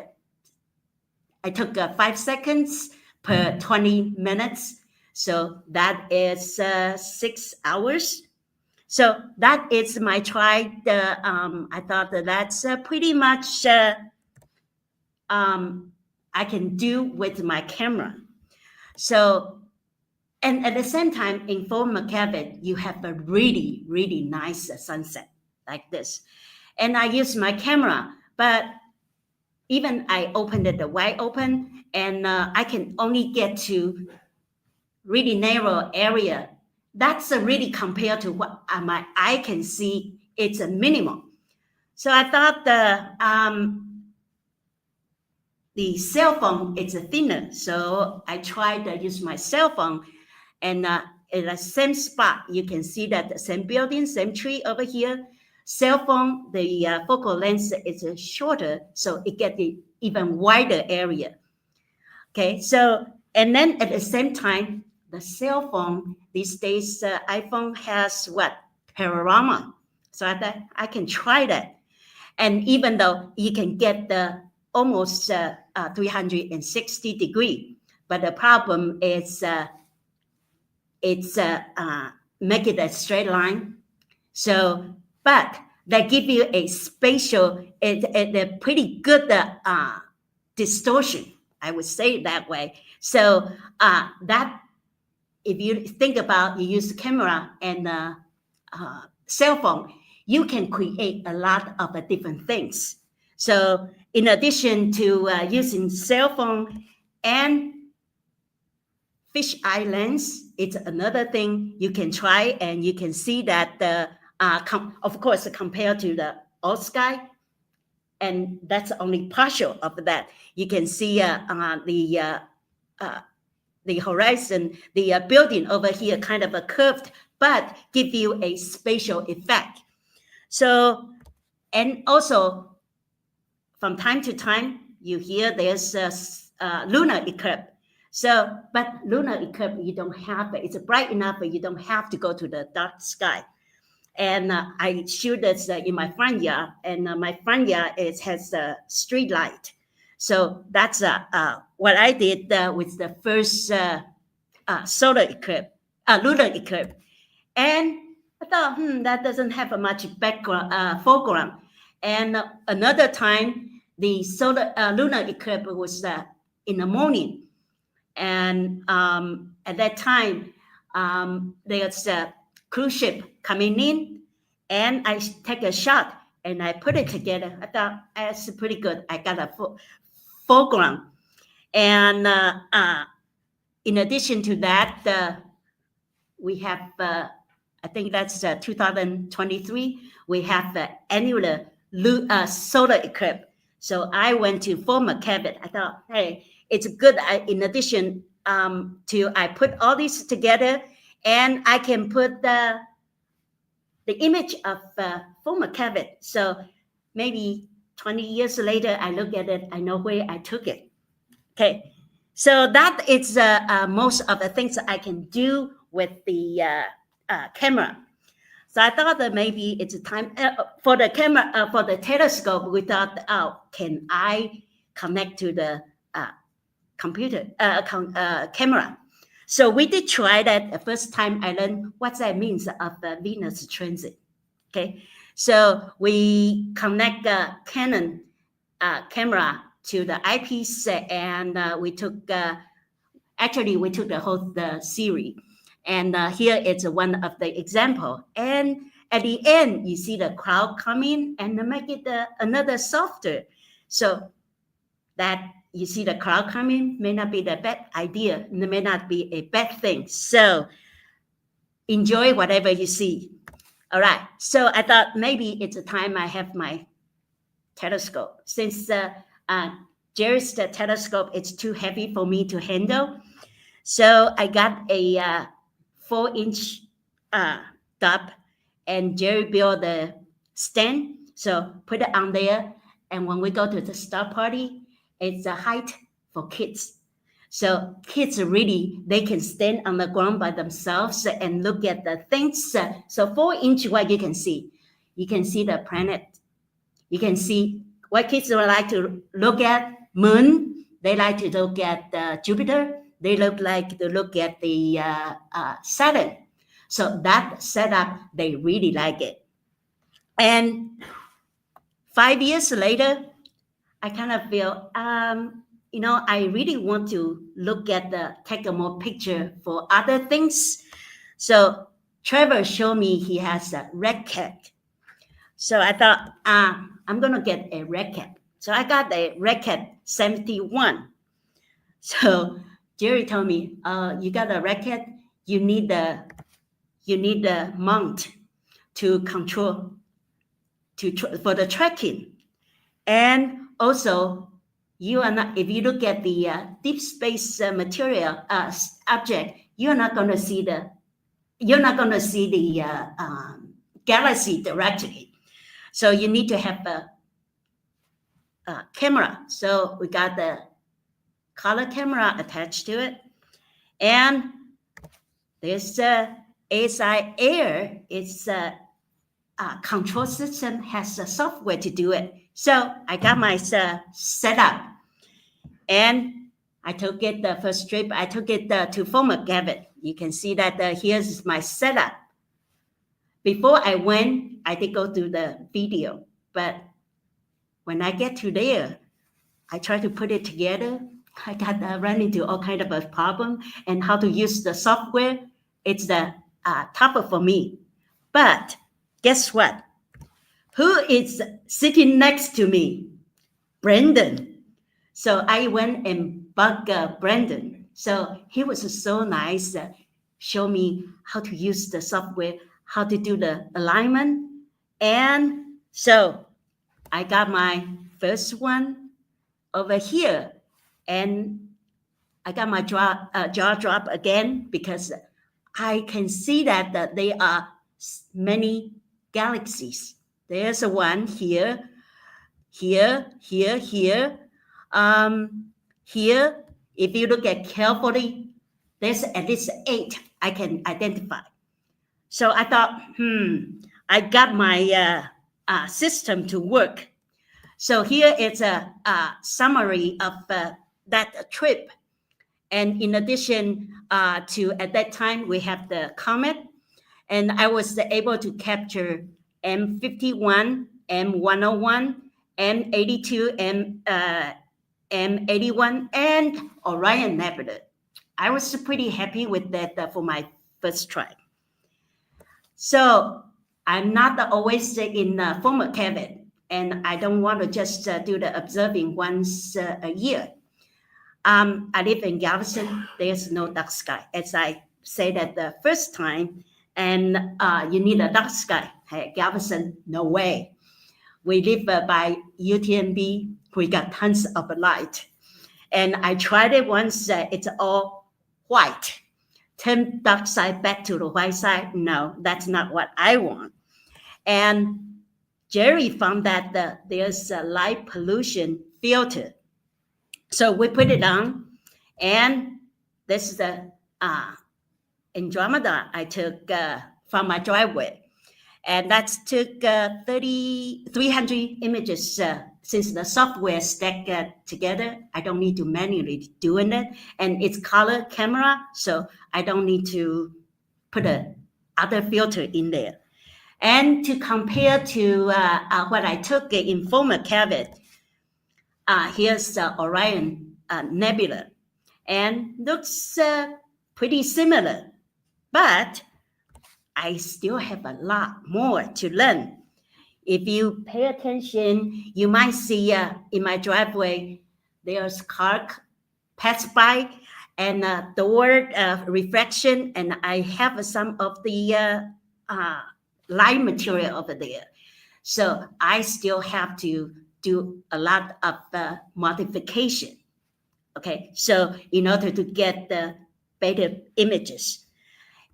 I took 5 seconds per 20 minutes. So that is 6 hours. So that is my try. I thought that's pretty much I can do with my camera. So, and at the same time, in Fort McKelvey, you have a really, really nice sunset like this. And I use my camera, but even I opened it wide open, and I can only get to really narrow area. That's really compared to what my eye can see, it's a minimum. So I thought the cell phone is thinner. So I tried to use my cell phone, and in the same spot, you can see that the same building, same tree over here. Cell phone, the focal length is shorter, so it gets the even wider area. Okay, so, and then at the same time, the cell phone, these days, iPhone has what? Panorama. So I thought I can try that. And even though you can get the almost 360 degree, but the problem is it's make it a straight line. So, but they give you a spatial, a pretty good distortion, I would say it that way. So that, if you think about, you use camera and cell phone, you can create a lot of different things. So in addition to using cell phone and fish eye lens, it's another thing you can try, and you can see that, of course, compared to the old sky, and that's only partial of that. You can see the horizon, the building over here, kind of a curved, but give you a spatial effect. So, and also from time to time, you hear there's a lunar eclipse. So, but lunar eclipse, you don't have it. It's bright enough, but you don't have to go to the dark sky. And I shoot this in my front yard, and my front yard has a street light. So that's what I did with the first solar eclipse, lunar eclipse. And I thought, that doesn't have a much background, foreground. And another time, the solar lunar eclipse was in the morning. And at that time, there's a cruise ship coming in, and I take a shot and I put it together. I thought that's pretty good. I got a foreground. And in addition to that, we have, I think that's 2023, we have the annular solar eclipse. So I went to Fort McKelvey. I thought, hey, it's good. In addition to, I put all these together, and I can put the image of Fort McKelvey. So maybe 20 years later, I look at it, I know where I took it. Okay, so that is most of the things I can do with the camera. So I thought that maybe it's a time for the camera, for the telescope. We thought, oh, can I connect to the computer camera? So we did try that. The first time I learned what that means of Venus transit. Okay, so we connect the Canon camera to the eyepiece, and we took actually we took the whole series. And here is one of the example. And at the end, you see the cloud coming and make it another softer. So that you see the cloud coming may not be the bad idea. It may not be a bad thing. So enjoy whatever you see. All right. So I thought maybe it's a time I have my telescope. Since Jerry's telescope is too heavy for me to handle. So I got a 4-inch top, and Jerry built the stand. So put it on there. And when we go to the star party, it's a height for kids. So kids really, they can stand on the ground by themselves and look at the things. So 4-inch, what you can see the planet. You can see what kids would like to look at moon. They like to look at Jupiter. They like to look at the Saturn. So that setup, they really like it. And 5 years later, I kind of feel, I really want to take a more picture for other things. So Trevor showed me he has a red cat. So I thought, I'm going to get a red cat. So I got a red cat 71. So Jerry told me, you got a red cat, you need the mount to control for the tracking. And also, if you look at the deep space material object, you're not going to see the galaxy directly. So you need to have a camera. So we got the color camera attached to it, and this ASI Air, its control system has a software to do it. So I got my setup, and I took it the first trip. I took it to Fort Gavin. You can see that here's my setup. Before I went, I did go through the video, but when I get to there, I try to put it together. I got run into all kind of a problem, and how to use the software. It's the tougher for me. But guess what? Who is sitting next to me? Brandon. So I went and bugged Brandon. So he was so nice, show me how to use the software, how to do the alignment. And so I got my first one over here, and I got my jaw drop again, because I can see that there are many galaxies. There's a one here, here. Here, if you look at carefully, there's at least 8 I can identify. So I thought, I got my system to work. So here is a summary of that trip. And in addition to, at that time, we have the comet, and I was able to capture M51, M101, M82, M81, and Orion Nebula. I was pretty happy with that for my first try. So I'm not always in Fort Gavin, and I don't want to just do the observing once a year. I live in Galveston. There's no dark sky. As I said that the first time, and you need a dark sky. Hey, Galveston, no way. We live by UTMB. We got tons of light. And I tried it once. It's all white. Turn dark side back to the white side. No, that's not what I want. And Jerry found that there's a light pollution filter. So we put it on, and this is the Andromeda I took from my driveway. And that took 300 images since the software stacked together. I don't need to manually doing it. And it's color camera, so I don't need to put a other filter in there. And to compare to what I took in Fort Gavin, here's Orion Nebula, and looks pretty similar, but I still have a lot more to learn. If you pay attention, you might see in my driveway, there's car pass by, and door reflection, and I have some of the light material over there. So I still have to do a lot of modification. Okay, so in order to get the better images.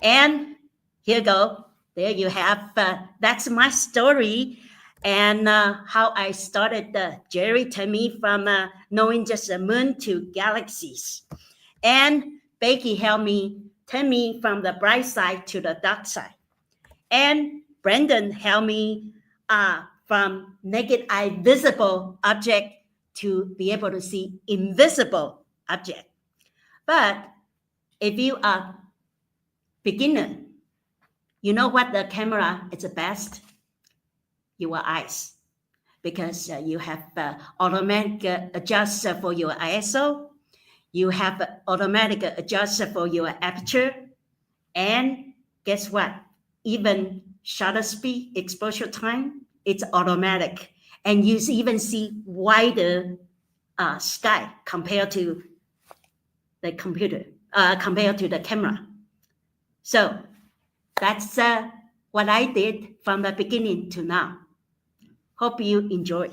And here you go. There you have, that's my story and how I started Jerry to me from knowing just the moon to galaxies. And Becky helped me, turn me from the bright side to the dark side. And Brandon helped me from naked eye visible object to be able to see invisible object. But if you are beginner, you know what the camera is the best? Your eyes. Because you have automatic adjust for your ISO, you have automatic adjust for your aperture, and guess what? Even shutter speed, exposure time, it's automatic. And you even see wider sky compared to the computer, compared to the camera. So that's what I did from the beginning to now. Hope you enjoy.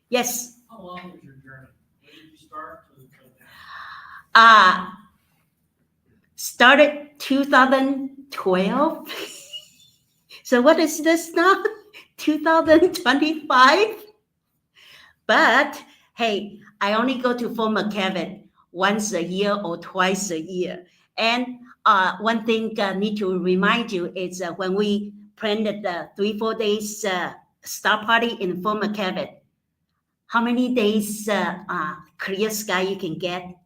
Yes. How long was your journey? When did you start? Started 2012. So what is this now? 2025? But hey, I only go to former cabin once a year or twice a year. And one thing I need to remind you is when we planted the 3-4 days star party in former cabin, how many days clear sky you can get?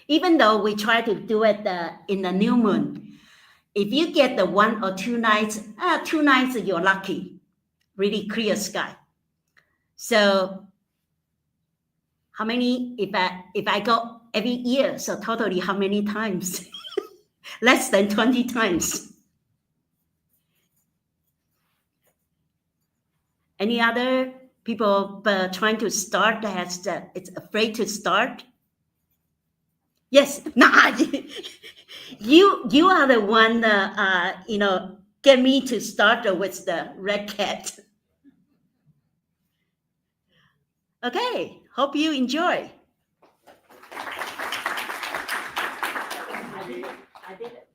Even though we try to do it in the new moon, if you get the 1 or 2 nights, 2 nights you're lucky, really clear sky. So how many, if I go every year, so totally how many times? Less than 20 times. Any other people trying to start that it's afraid to start? Yes, nah, you are the one, get me to start with the red cat. Okay, hope you enjoy. I did it.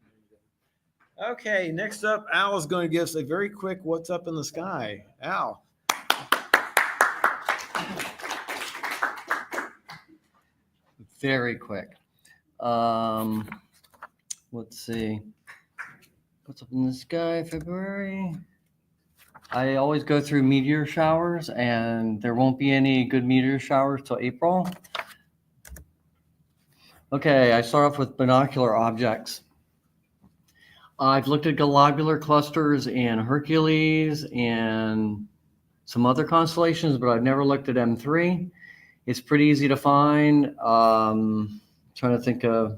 Okay, next up, Al is going to give us a very quick what's up in the sky. Al. Very quick. Let's see. What's up in the sky, February? I always go through meteor showers, and there won't be any good meteor showers till April. Okay, I start off with binocular objects. I've looked at globular clusters in Hercules and some other constellations, but I've never looked at M3. It's pretty easy to find. Trying to think of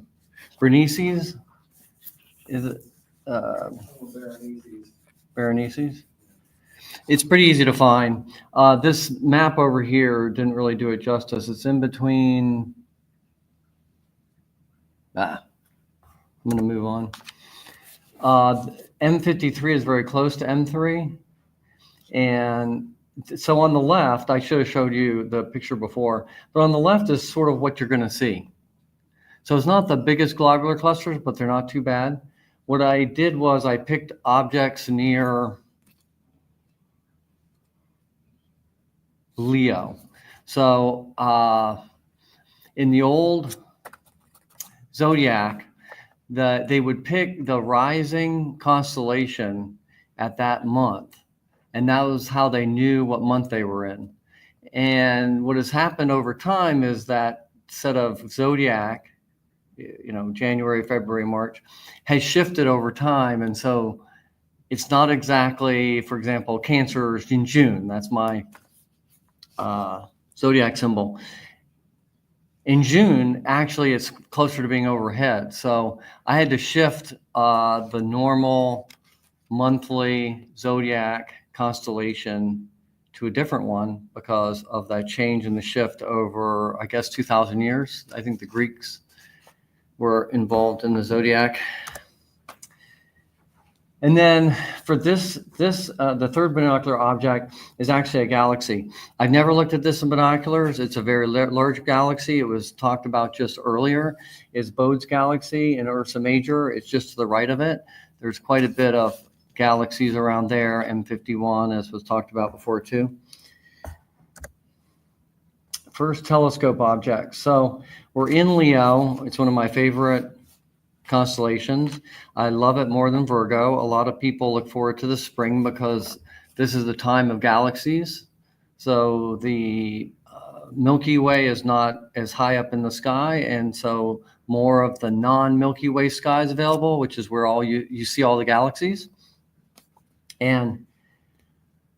Berenices. Is it Berenices? It's pretty easy to find. This map over here didn't really do it justice. It's in between. I'm going to move on. M53 is very close to M3. And so on the left, I should have showed you the picture before, but on the left is sort of what you're going to see. So it's not the biggest globular clusters, but they're not too bad. What I did was I picked objects near Leo. So in the old zodiac, they would pick the rising constellation at that month. And that was how they knew what month they were in. And what has happened over time is that set of zodiac, January, February, March, has shifted over time. And so it's not exactly, for example, Cancer in June. That's my zodiac symbol. In June, actually, it's closer to being overhead. So I had to shift the normal monthly zodiac constellation to a different one because of that change in the shift over, I guess, 2,000 years. I think the Greeks were involved in the zodiac. And then for the third binocular object is actually a galaxy. I've never looked at this in binoculars. It's a very large galaxy. It was talked about just earlier. It's Bode's galaxy in Ursa Major. It's just to the right of it. There's quite a bit of galaxies around there, M51, as was talked about before too. First telescope object. So we're in Leo. It's one of my favorite constellations. I love it more than Virgo. A lot of people look forward to the spring because this is the time of galaxies. So the Milky Way is not as high up in the sky, and so more of the non-Milky Way sky is available, which is where all you see all the galaxies. And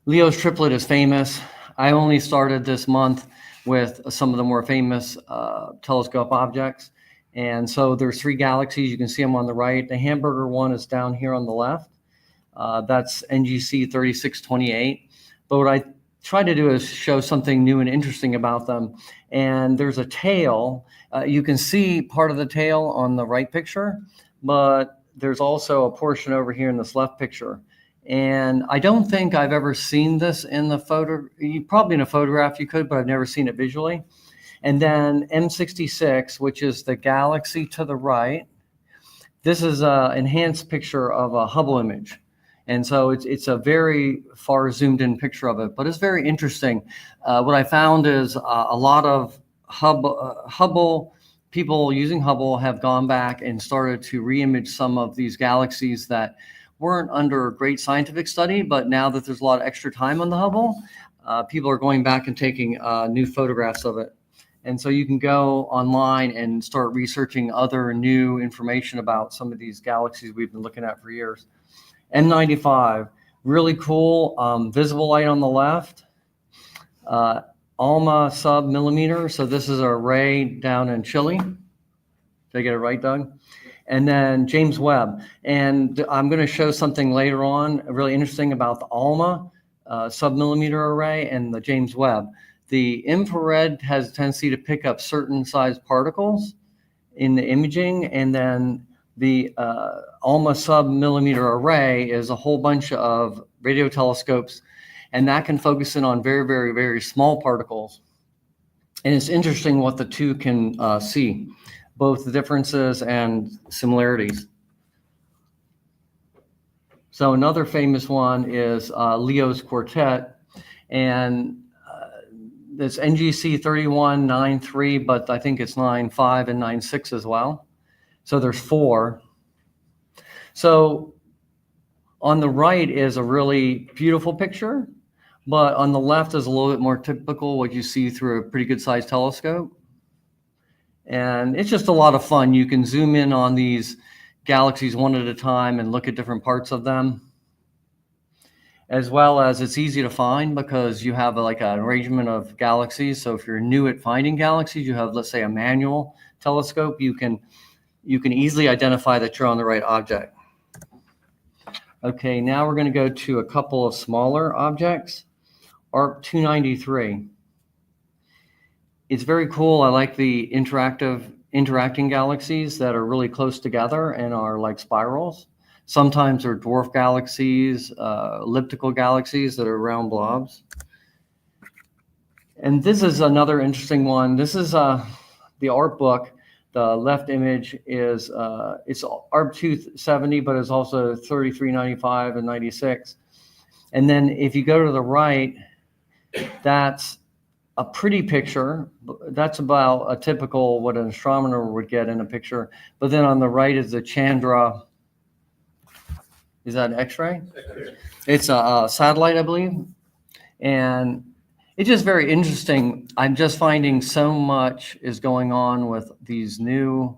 Leo's triplet is famous. I only started this month with some of the more famous telescope objects. And so there's 3 galaxies. You can see them on the right. The hamburger one is down here on the left. That's NGC 3628. But what I try to do is show something new and interesting about them. And there's a tail. You can see part of the tail on the right picture, but there's also a portion over here in this left picture. And I don't think I've ever seen this in the photo. Probably in a photograph you could, but I've never seen it visually. And then M66, which is the galaxy to the right. This is an enhanced picture of a Hubble image. And so it's a very far zoomed in picture of it, but it's very interesting. What I found is a lot of Hubble people using Hubble have gone back and started to reimage some of these galaxies that weren't under great scientific study, but now that there's a lot of extra time on the Hubble, people are going back and taking new photographs of it. And so you can go online and start researching other new information about some of these galaxies we've been looking at for years. M95, really cool, visible light on the left. ALMA sub-millimeter, so this is an array down in Chile. Did I get it right, Doug? And then James Webb. And I'm going to show something later on really interesting about the ALMA sub-millimeter array and the James Webb. The infrared has a tendency to pick up certain size particles in the imaging, and then the ALMA sub-millimeter array is a whole bunch of radio telescopes, and that can focus in on very, very, very small particles. And it's interesting what the two can see, both the differences and similarities. So another famous one is Leo's quartet, and it's NGC 3193, but I think it's 95 and 96 as well. So there's 4. So on the right is a really beautiful picture, but on the left is a little bit more typical what you see through a pretty good sized telescope. And it's just a lot of fun. You can zoom in on these galaxies one at a time and look at different parts of them. As well as it's easy to find because you have like an arrangement of galaxies. So if you're new at finding galaxies, you have, let's say, a manual telescope, you can easily identify that you're on the right object. Okay, now we're going to go to a couple of smaller objects. ARP 293. It's very cool. I like the interacting galaxies that are really close together and are like spirals. Sometimes they're dwarf galaxies, elliptical galaxies that are round blobs. And this is another interesting one. This is the ARP book. The left image is it's ARP 270, but it's also 3395 and 96. And then if you go to the right, that's a pretty picture. That's about a typical what an astronomer would get in a picture. But then on the right is the Chandra. Is that an X-ray? It's a satellite, I believe. And it's just very interesting. I'm just finding so much is going on with these new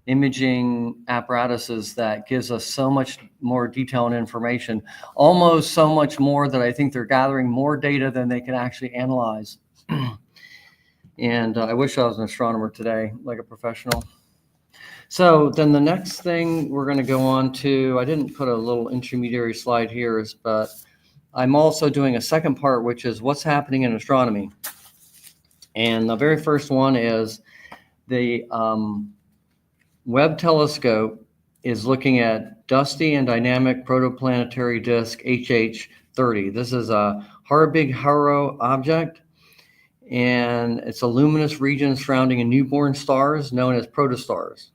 imaging apparatuses that gives us so much more detail and information, almost so much more that I think they're gathering more data than they can actually analyze. And I wish I was an astronomer today, like a professional. So then the next thing we're going to go on to, I didn't put a little intermediary slide here, but I'm also doing a second part, which is what's happening in astronomy. And the very first one is the Webb telescope is looking at dusty and dynamic protoplanetary disk HH30. This is a Hara-Big-Haro object, and it's a luminous region surrounding a newborn stars known as protostars.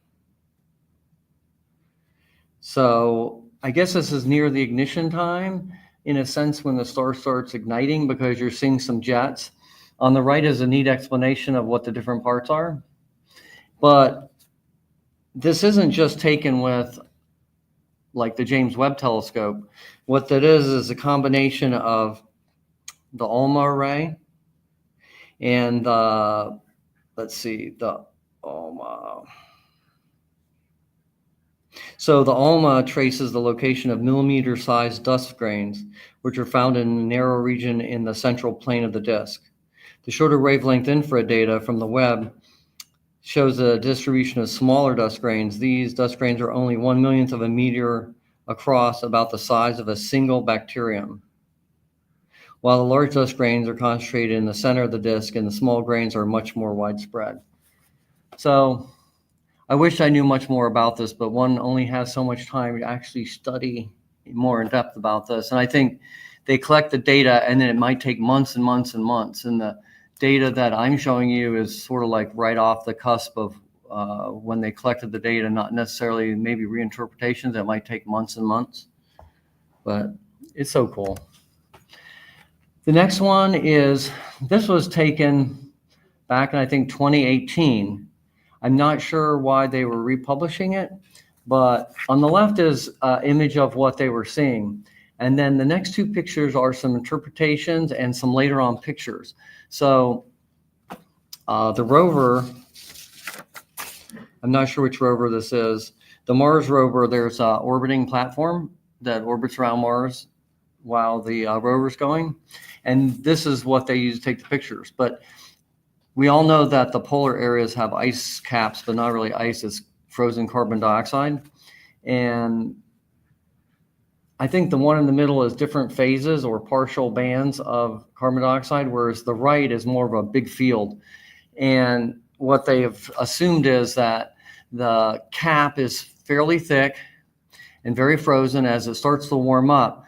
So I guess this is near the ignition time, in a sense, when the star starts igniting, because you're seeing some jets. On the right is a neat explanation of what the different parts are. But this isn't just taken with like the James Webb telescope. What that is a combination of the ALMA array and the ALMA. So the ALMA traces the location of millimeter-sized dust grains, which are found in a narrow region in the central plane of the disk. The shorter wavelength infrared data from the Webb shows a distribution of smaller dust grains. These dust grains are only 1/1,000,000th of a meter across, about the size of a single bacterium. While the large dust grains are concentrated in the center of the disk, and the small grains are much more widespread. So I wish I knew much more about this, but one only has so much time to actually study more in depth about this. And I think they collect the data, and then it might take months and months and months. And the data that I'm showing you is sort of like right off the cusp of when they collected the data, not necessarily maybe reinterpretations that might take months and months, but it's so cool. The next one is, this was taken back in, I think, 2018. I'm not sure why they were republishing it, but on the left is an image of what they were seeing. And then the next two pictures are some interpretations and some later on pictures. So the rover, I'm not sure which rover this is. The Mars rover, there's an orbiting platform that orbits around Mars while the rover's going. And this is what they use to take the pictures. But we all know that the polar areas have ice caps, but not really ice, it's frozen carbon dioxide. And I think the one in the middle is different phases or partial bands of carbon dioxide, whereas the right is more of a big field. And what they have assumed is that the cap is fairly thick and very frozen. As it starts to warm up,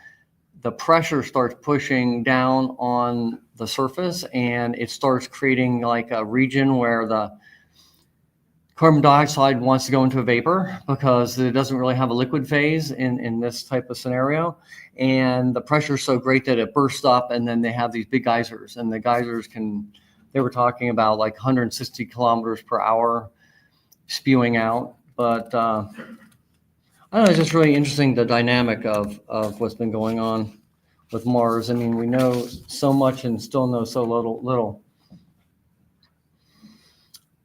the pressure starts pushing down on the surface, and it starts creating like a region where the carbon dioxide wants to go into a vapor because it doesn't really have a liquid phase in this type of scenario. And the pressure is so great that it bursts up, and then they have these big geysers, and the geysers they were talking about like 160 kilometers per hour spewing out. But I don't know, it's just really interesting, the dynamic of what's been going on with Mars. I mean, we know so much and still know so little.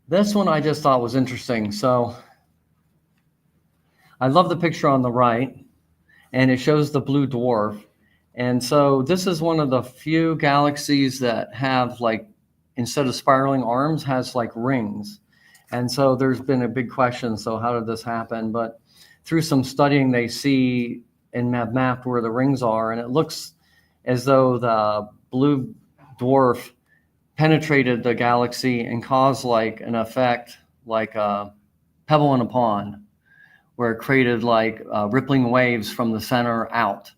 This one I just thought was interesting. So I love the picture on the right, and it shows the blue dwarf. And so this is one of the few galaxies that have, like, instead of spiraling arms, has like rings. And so there's been a big question, so how did this happen? But through some studying, they see and have mapped where the rings are, and it looks as though the blue dwarf penetrated the galaxy and caused like an effect like a pebble in a pond, where it created like rippling waves from the center out.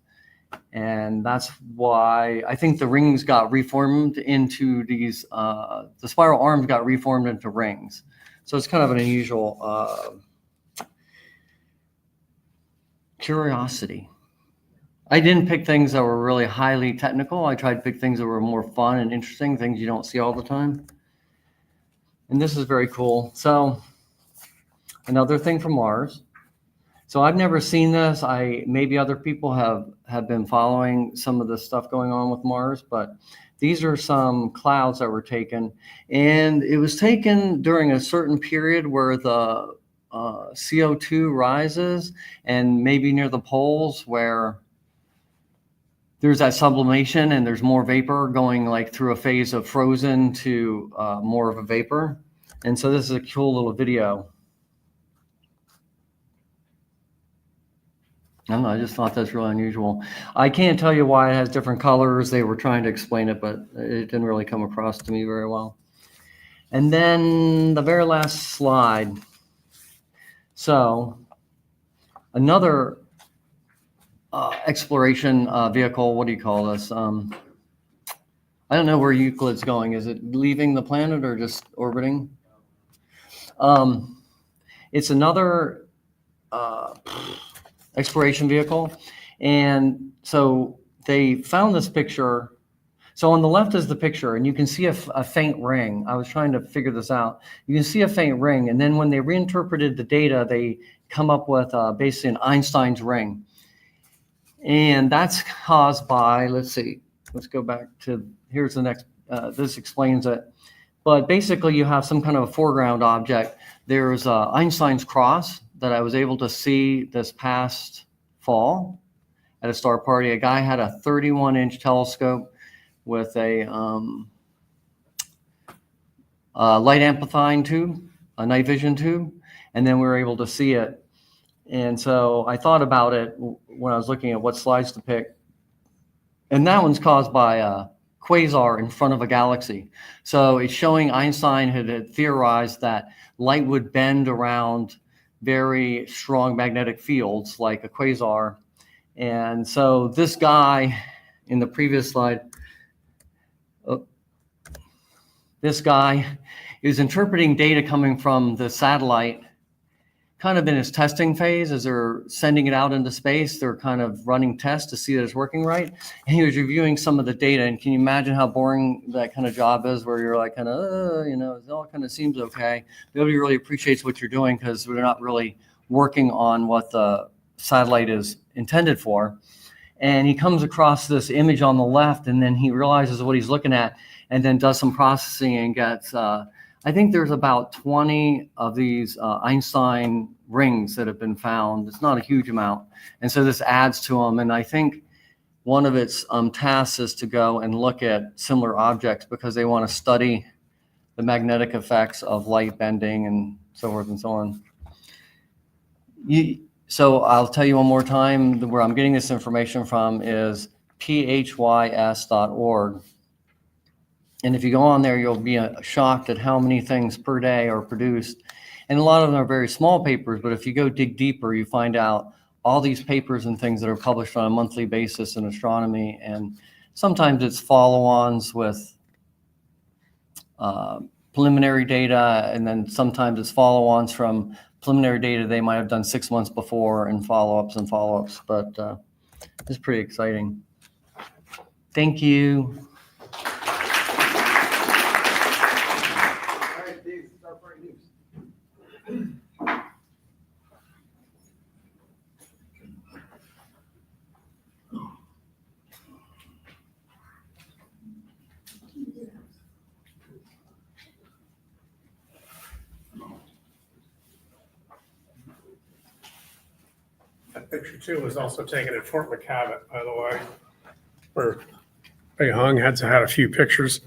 And that's why I think the rings got reformed into these, the spiral arms got reformed into rings. So it's kind of an unusual curiosity. I didn't pick things that were really highly technical. I tried to pick things that were more fun and interesting, things you don't see all the time. And this is very cool. So another thing from Mars. So I've never seen this. Maybe other people have been following some of the stuff going on with Mars, but these are some clouds that were taken. And it was taken during a certain period where the CO2 rises, and maybe near the poles where there's that sublimation and there's more vapor going like through a phase of frozen to more of a vapor. And so this is a cool little video. I don't know, I just thought that's really unusual. I can't tell you why it has different colors. They were trying to explain it, but it didn't really come across to me very well. And then the very last slide. So another exploration vehicle, what do you call this? I don't know where Euclid's going. Is it leaving the planet or just orbiting? It's another exploration vehicle. And so they found this picture. So on the left is the picture, and you can see a faint ring. I was trying to figure this out. You can see a faint ring, and then when they reinterpreted the data, they come up with basically an Einstein's ring. And that's caused by, let's see, let's go back to, here's the next, this explains it. But basically you have some kind of a foreground object. There's Einstein's cross that I was able to see this past fall at a star party. A guy had a 31-inch telescope with a light amplifying tube, a night vision tube, and then we were able to see it. And so I thought about it when I was looking at what slides to pick. And that one's caused by a quasar in front of a galaxy. So it's showing Einstein had theorized that light would bend around very strong magnetic fields like a quasar. And so this guy in the previous slide, this guy is interpreting data coming from the satellite kind of in its testing phase. As they're sending it out into space, they're kind of running tests to see that it's working right. And he was reviewing some of the data. And can you imagine how boring that kind of job is, where you're like, kind of, you know, it all kind of seems okay. Nobody really appreciates what you're doing because we're not really working on what the satellite is intended for. And he comes across this image on the left, and then he realizes what he's looking at, and then does some processing and gets, I think there's about 20 of these Einstein rings that have been found. It's not a huge amount. And so this adds to them. And I think one of its tasks is to go and look at similar objects because they want to study the magnetic effects of light bending and so forth and so on. So I'll tell you one more time, where I'm getting this information from is phys.org. And if you go on there, you'll be shocked at how many things per day are produced. And a lot of them are very small papers, but if you go dig deeper, you find out all these papers and things that are published on a monthly basis in astronomy. And sometimes it's follow-ons with preliminary data, and then sometimes it's follow-ons from preliminary data they might have done 6 months before, and follow-ups and follow-ups. But it's pretty exciting. Thank you. That picture too was also taken at Fort McCavitt, by the way, where Ray Hung had a few pictures.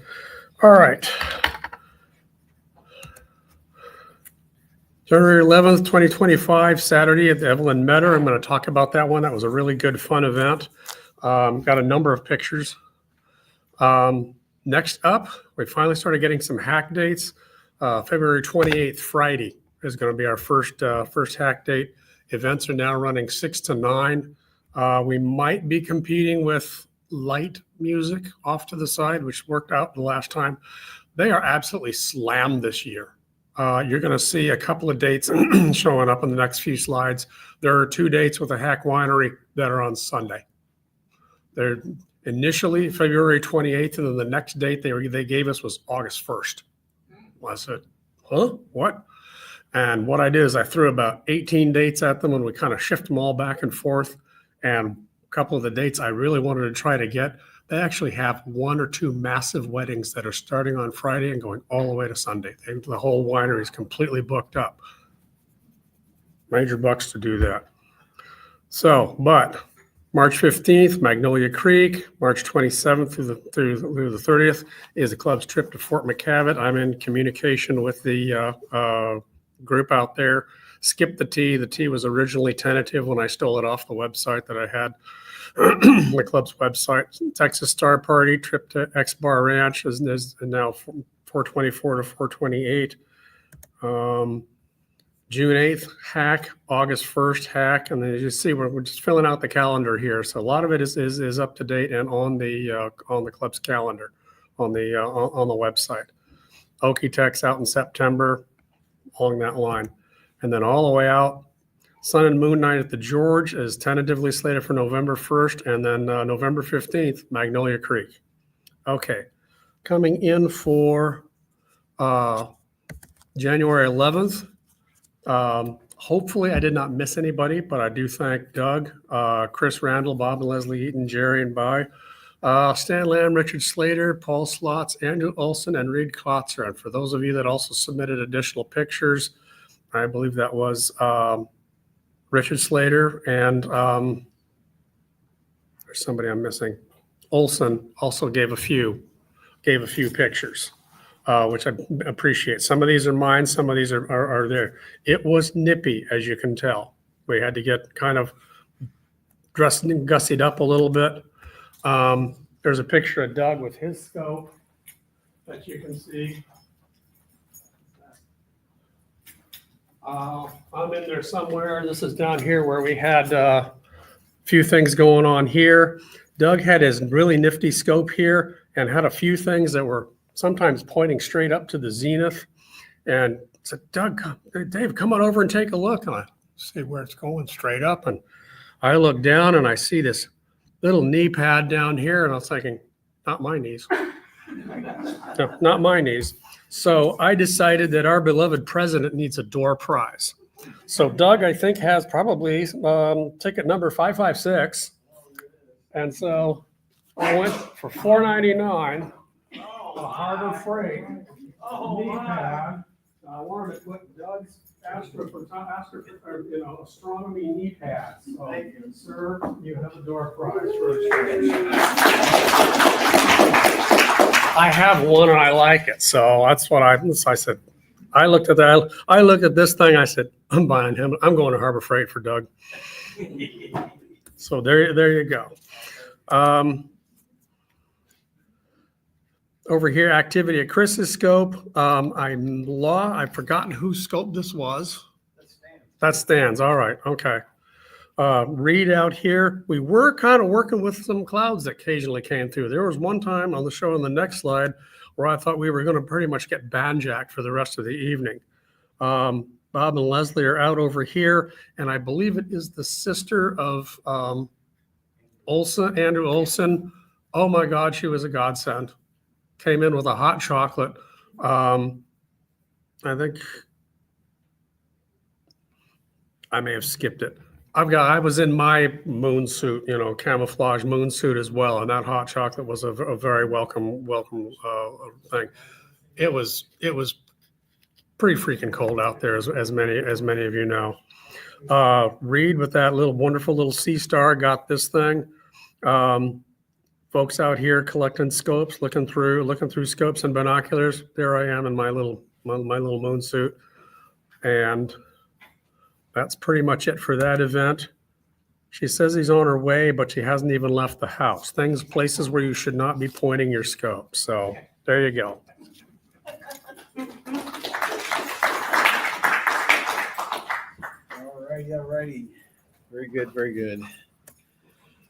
All right. January 11th, 2025, Saturday at the Evelyn Meadow. I'm going to talk about that one. That was a really good, fun event. Got a number of pictures. Next up, we finally started getting some hack dates. February 28th, Friday, is going to be our first hack date. Events are now running 6 to 9. We might be competing with light music off to the side, which worked out the last time. They are absolutely slammed this year. You're going to see a couple of dates showing up in the next few slides. There are 2 dates with a hack winery that are on Sunday. They're initially February 28th, and then the next date they gave us was August 1st. I said, huh? What? And what I did is I threw about 18 dates at them, and we kind of shift them all back and forth. And a couple of the dates I really wanted to try to get, they actually have 1 or 2 massive weddings that are starting on Friday and going all the way to Sunday. The whole winery is completely booked up. Major bucks to do that. So, but March 15th, Magnolia Creek. March 27th through the 30th is the club's trip to Fort McCavitt. I'm in communication with the group out there. Skip the T. The T was originally tentative when I stole it off the website that I had, the club's website. Texas Star Party trip to X Bar Ranch is now 424 to 428. June 8th hack, August 1st hack, and then as you see, we're just filling out the calendar here. So a lot of it is up to date and on the club's calendar, on the website. Okie-Tex out in September, along that line, and then all the way out. Sun and Moon Night at the George is tentatively slated for November 1st, and then November 15th, Magnolia Creek. Okay, coming in for January 11th. Hopefully I did not miss anybody, but I do thank Doug, Chris Randall, Bob and Leslie Eaton, Jerry and By, Stan Lamb, Richard Slater, Paul Slotz, Andrew Olson, and Reed Klotzer. And for those of you that also submitted additional pictures, I believe that was Richard Slater and there's somebody I'm missing. Olson also gave a few pictures. Which I appreciate. Some of these are mine, some of these are there. It was nippy, as you can tell. We had to get kind of dressed and gussied up a little bit. There's a picture of Doug with his scope that you can see. I'm in there somewhere. This is down here where we had a few things going on here. Doug had his really nifty scope here and had a few things that were sometimes pointing straight up to the zenith, and said, Dave, come on over and take a look. And I see where it's going straight up. And I look down and I see this little knee pad down here. And I was thinking, not my knees. No, not my knees. So I decided that our beloved president needs a door prize. So Doug, I think, has probably ticket number 556. And so I went for $4.99. Harbor Freight knee pad. I wanted to put Doug's astronomy knee pad. So, sir, you have a door prize for a I have one and I like it, so that's what I said. I looked at that. I looked at this thing. I said, I'm buying him. I'm going to Harbor Freight for Doug. So there you go. Over here, activity at Chris's scope. I've forgotten whose scope this was. That's Stan's. All right. Okay. Read out here. We were kind of working with some clouds that occasionally came through. There was one time on the show on the next slide where I thought we were going to pretty much get banjacked for the rest of the evening. Bob and Leslie are out over here, and I believe it is the sister of Andrew Olson. Oh my God, she was a godsend. Came in with a hot chocolate. I think I may have skipped it. I was in my moon suit, camouflage moon suit as well, and that hot chocolate was a very welcome thing. It was pretty freaking cold out there, as many of you know. Reed with that wonderful little sea star got this thing. Folks out here collecting scopes, looking through scopes and binoculars. There I am in my little moon suit, and that's pretty much it for that event. She says he's on her way, but she hasn't even left the house. Places where you should not be pointing your scope. So there you go. All righty. Very good, very good.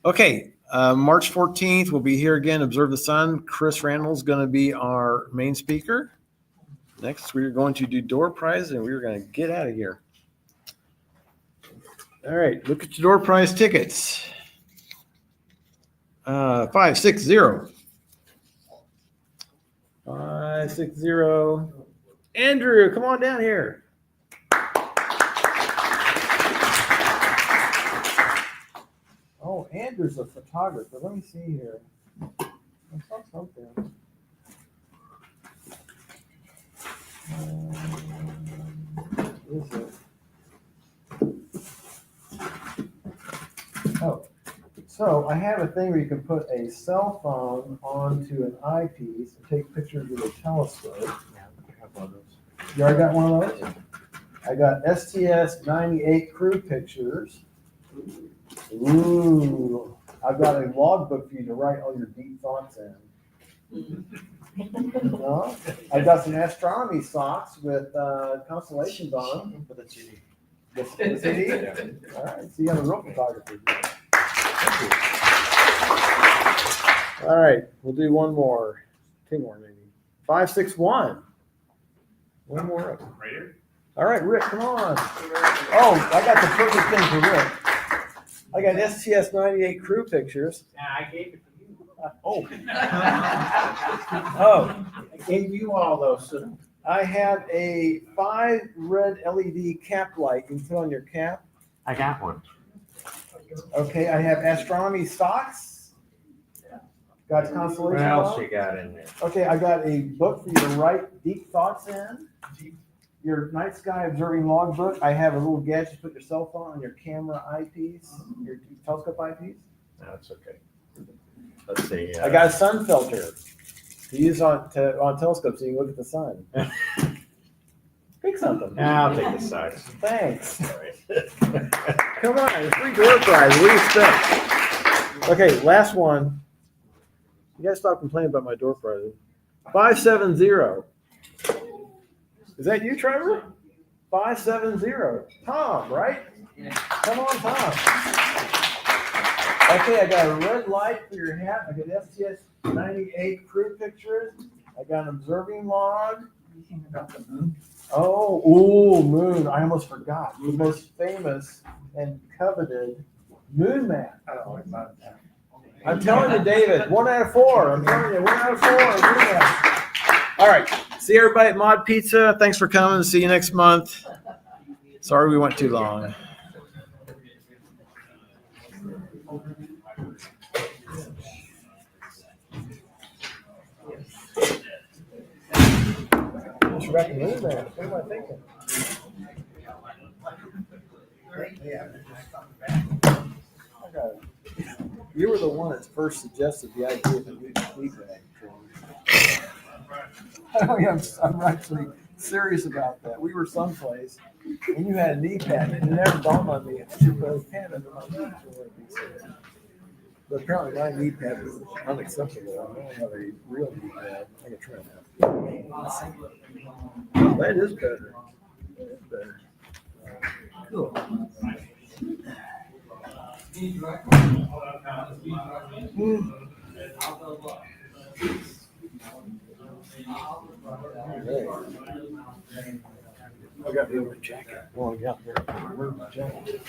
Okay. March 14th, we'll be here again, Observe the Sun. Chris Randall is going to be our main speaker. Next, we're going to do door prize, and we're going to get out of here. All right, look at your door prize tickets. 560. 560. Andrew, come on down here. Oh, Andrew's a photographer. Let me see here. I saw something. What is it? Oh, so I have a thing where you can put a cell phone onto an eyepiece and take pictures with a telescope. Yeah, I have one of those. You already got one of those? I got STS-98 crew pictures. Ooh, I've got a logbook for you to write all your deep thoughts in. No, I got some astronomy socks with constellations on them. For the CD. The CD? All right, so you have a real photographer. All right, we'll do one more, two more maybe. 561. One more. Right here? All right, Rick, come on. Oh, I got the perfect thing for Rick. I got STS 98 crew pictures. Yeah, I gave it to you. Oh, I gave you all those, so I have a 5 red LED cap light you can put on your cap. I got one. Okay, I have astronomy socks. Got constellation. What else on. you got in there? Okay, I got a book for you to write deep thoughts in. Your night sky observing logbook. I have a little gadget to put your cell phone on your camera eyepiece, your telescope eyepiece. No, it's okay. Let's see. I got a sun filter to use on telescopes so you can look at the sun. Pick something. I'll take the size. Thanks. All right. Come on, it's free door prize. What do you expect? Okay, last one. You guys stop complaining about my door prize. 570. Is that you, Trevor? 570. Tom, right? Come on, Tom. Okay, I got a red light for your hat. I got STS 98 crew pictures. I got an observing log. about the moon. Oh, ooh, moon. I almost forgot. The most famous and coveted moon map. Oh, about that. I'm telling you, David, 1 out of 4. I'm telling you, 1 out of 4. Moon map. All right. See everybody at Mod Pizza. Thanks for coming. See you next month. Sorry we went too long. Just recommend that. What am I thinking? You were the one that first suggested the idea of a new knee bag. I'm actually serious about that. We were someplace and you had a knee pad and it never dawned on me. I should put a pad under my knee. But apparently my knee pad is unacceptable. I don't have a real knee pad. I can try that. That is better. That is better. Cool. I got the other jacket. Oh, I got there. Where's my jacket?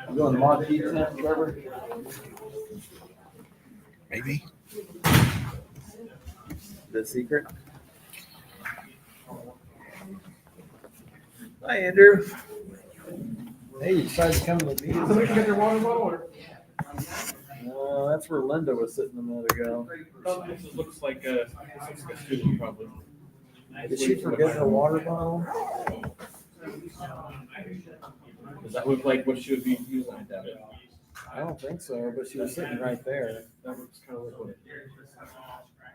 You going to Mod Pizza, Trevor? Maybe. The secret? Hi, Andrew. Hey, you decided to come to the meeting? Somebody get their water bottle? No, that's where Linda was sitting a minute ago. This looks like a student probably. Did she forget her water bottle? Does that look like what she would be using? I doubt it. I don't think so, but she was sitting right there. That looks kind of like what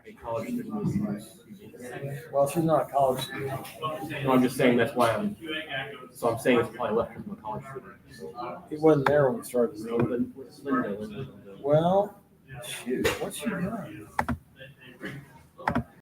a college student would use. Well, she's not a college student. No, I'm just saying that's why I'm saying it's probably left from a college student. He wasn't there when we started. So then, Linda. Well, shoot, what's she doing?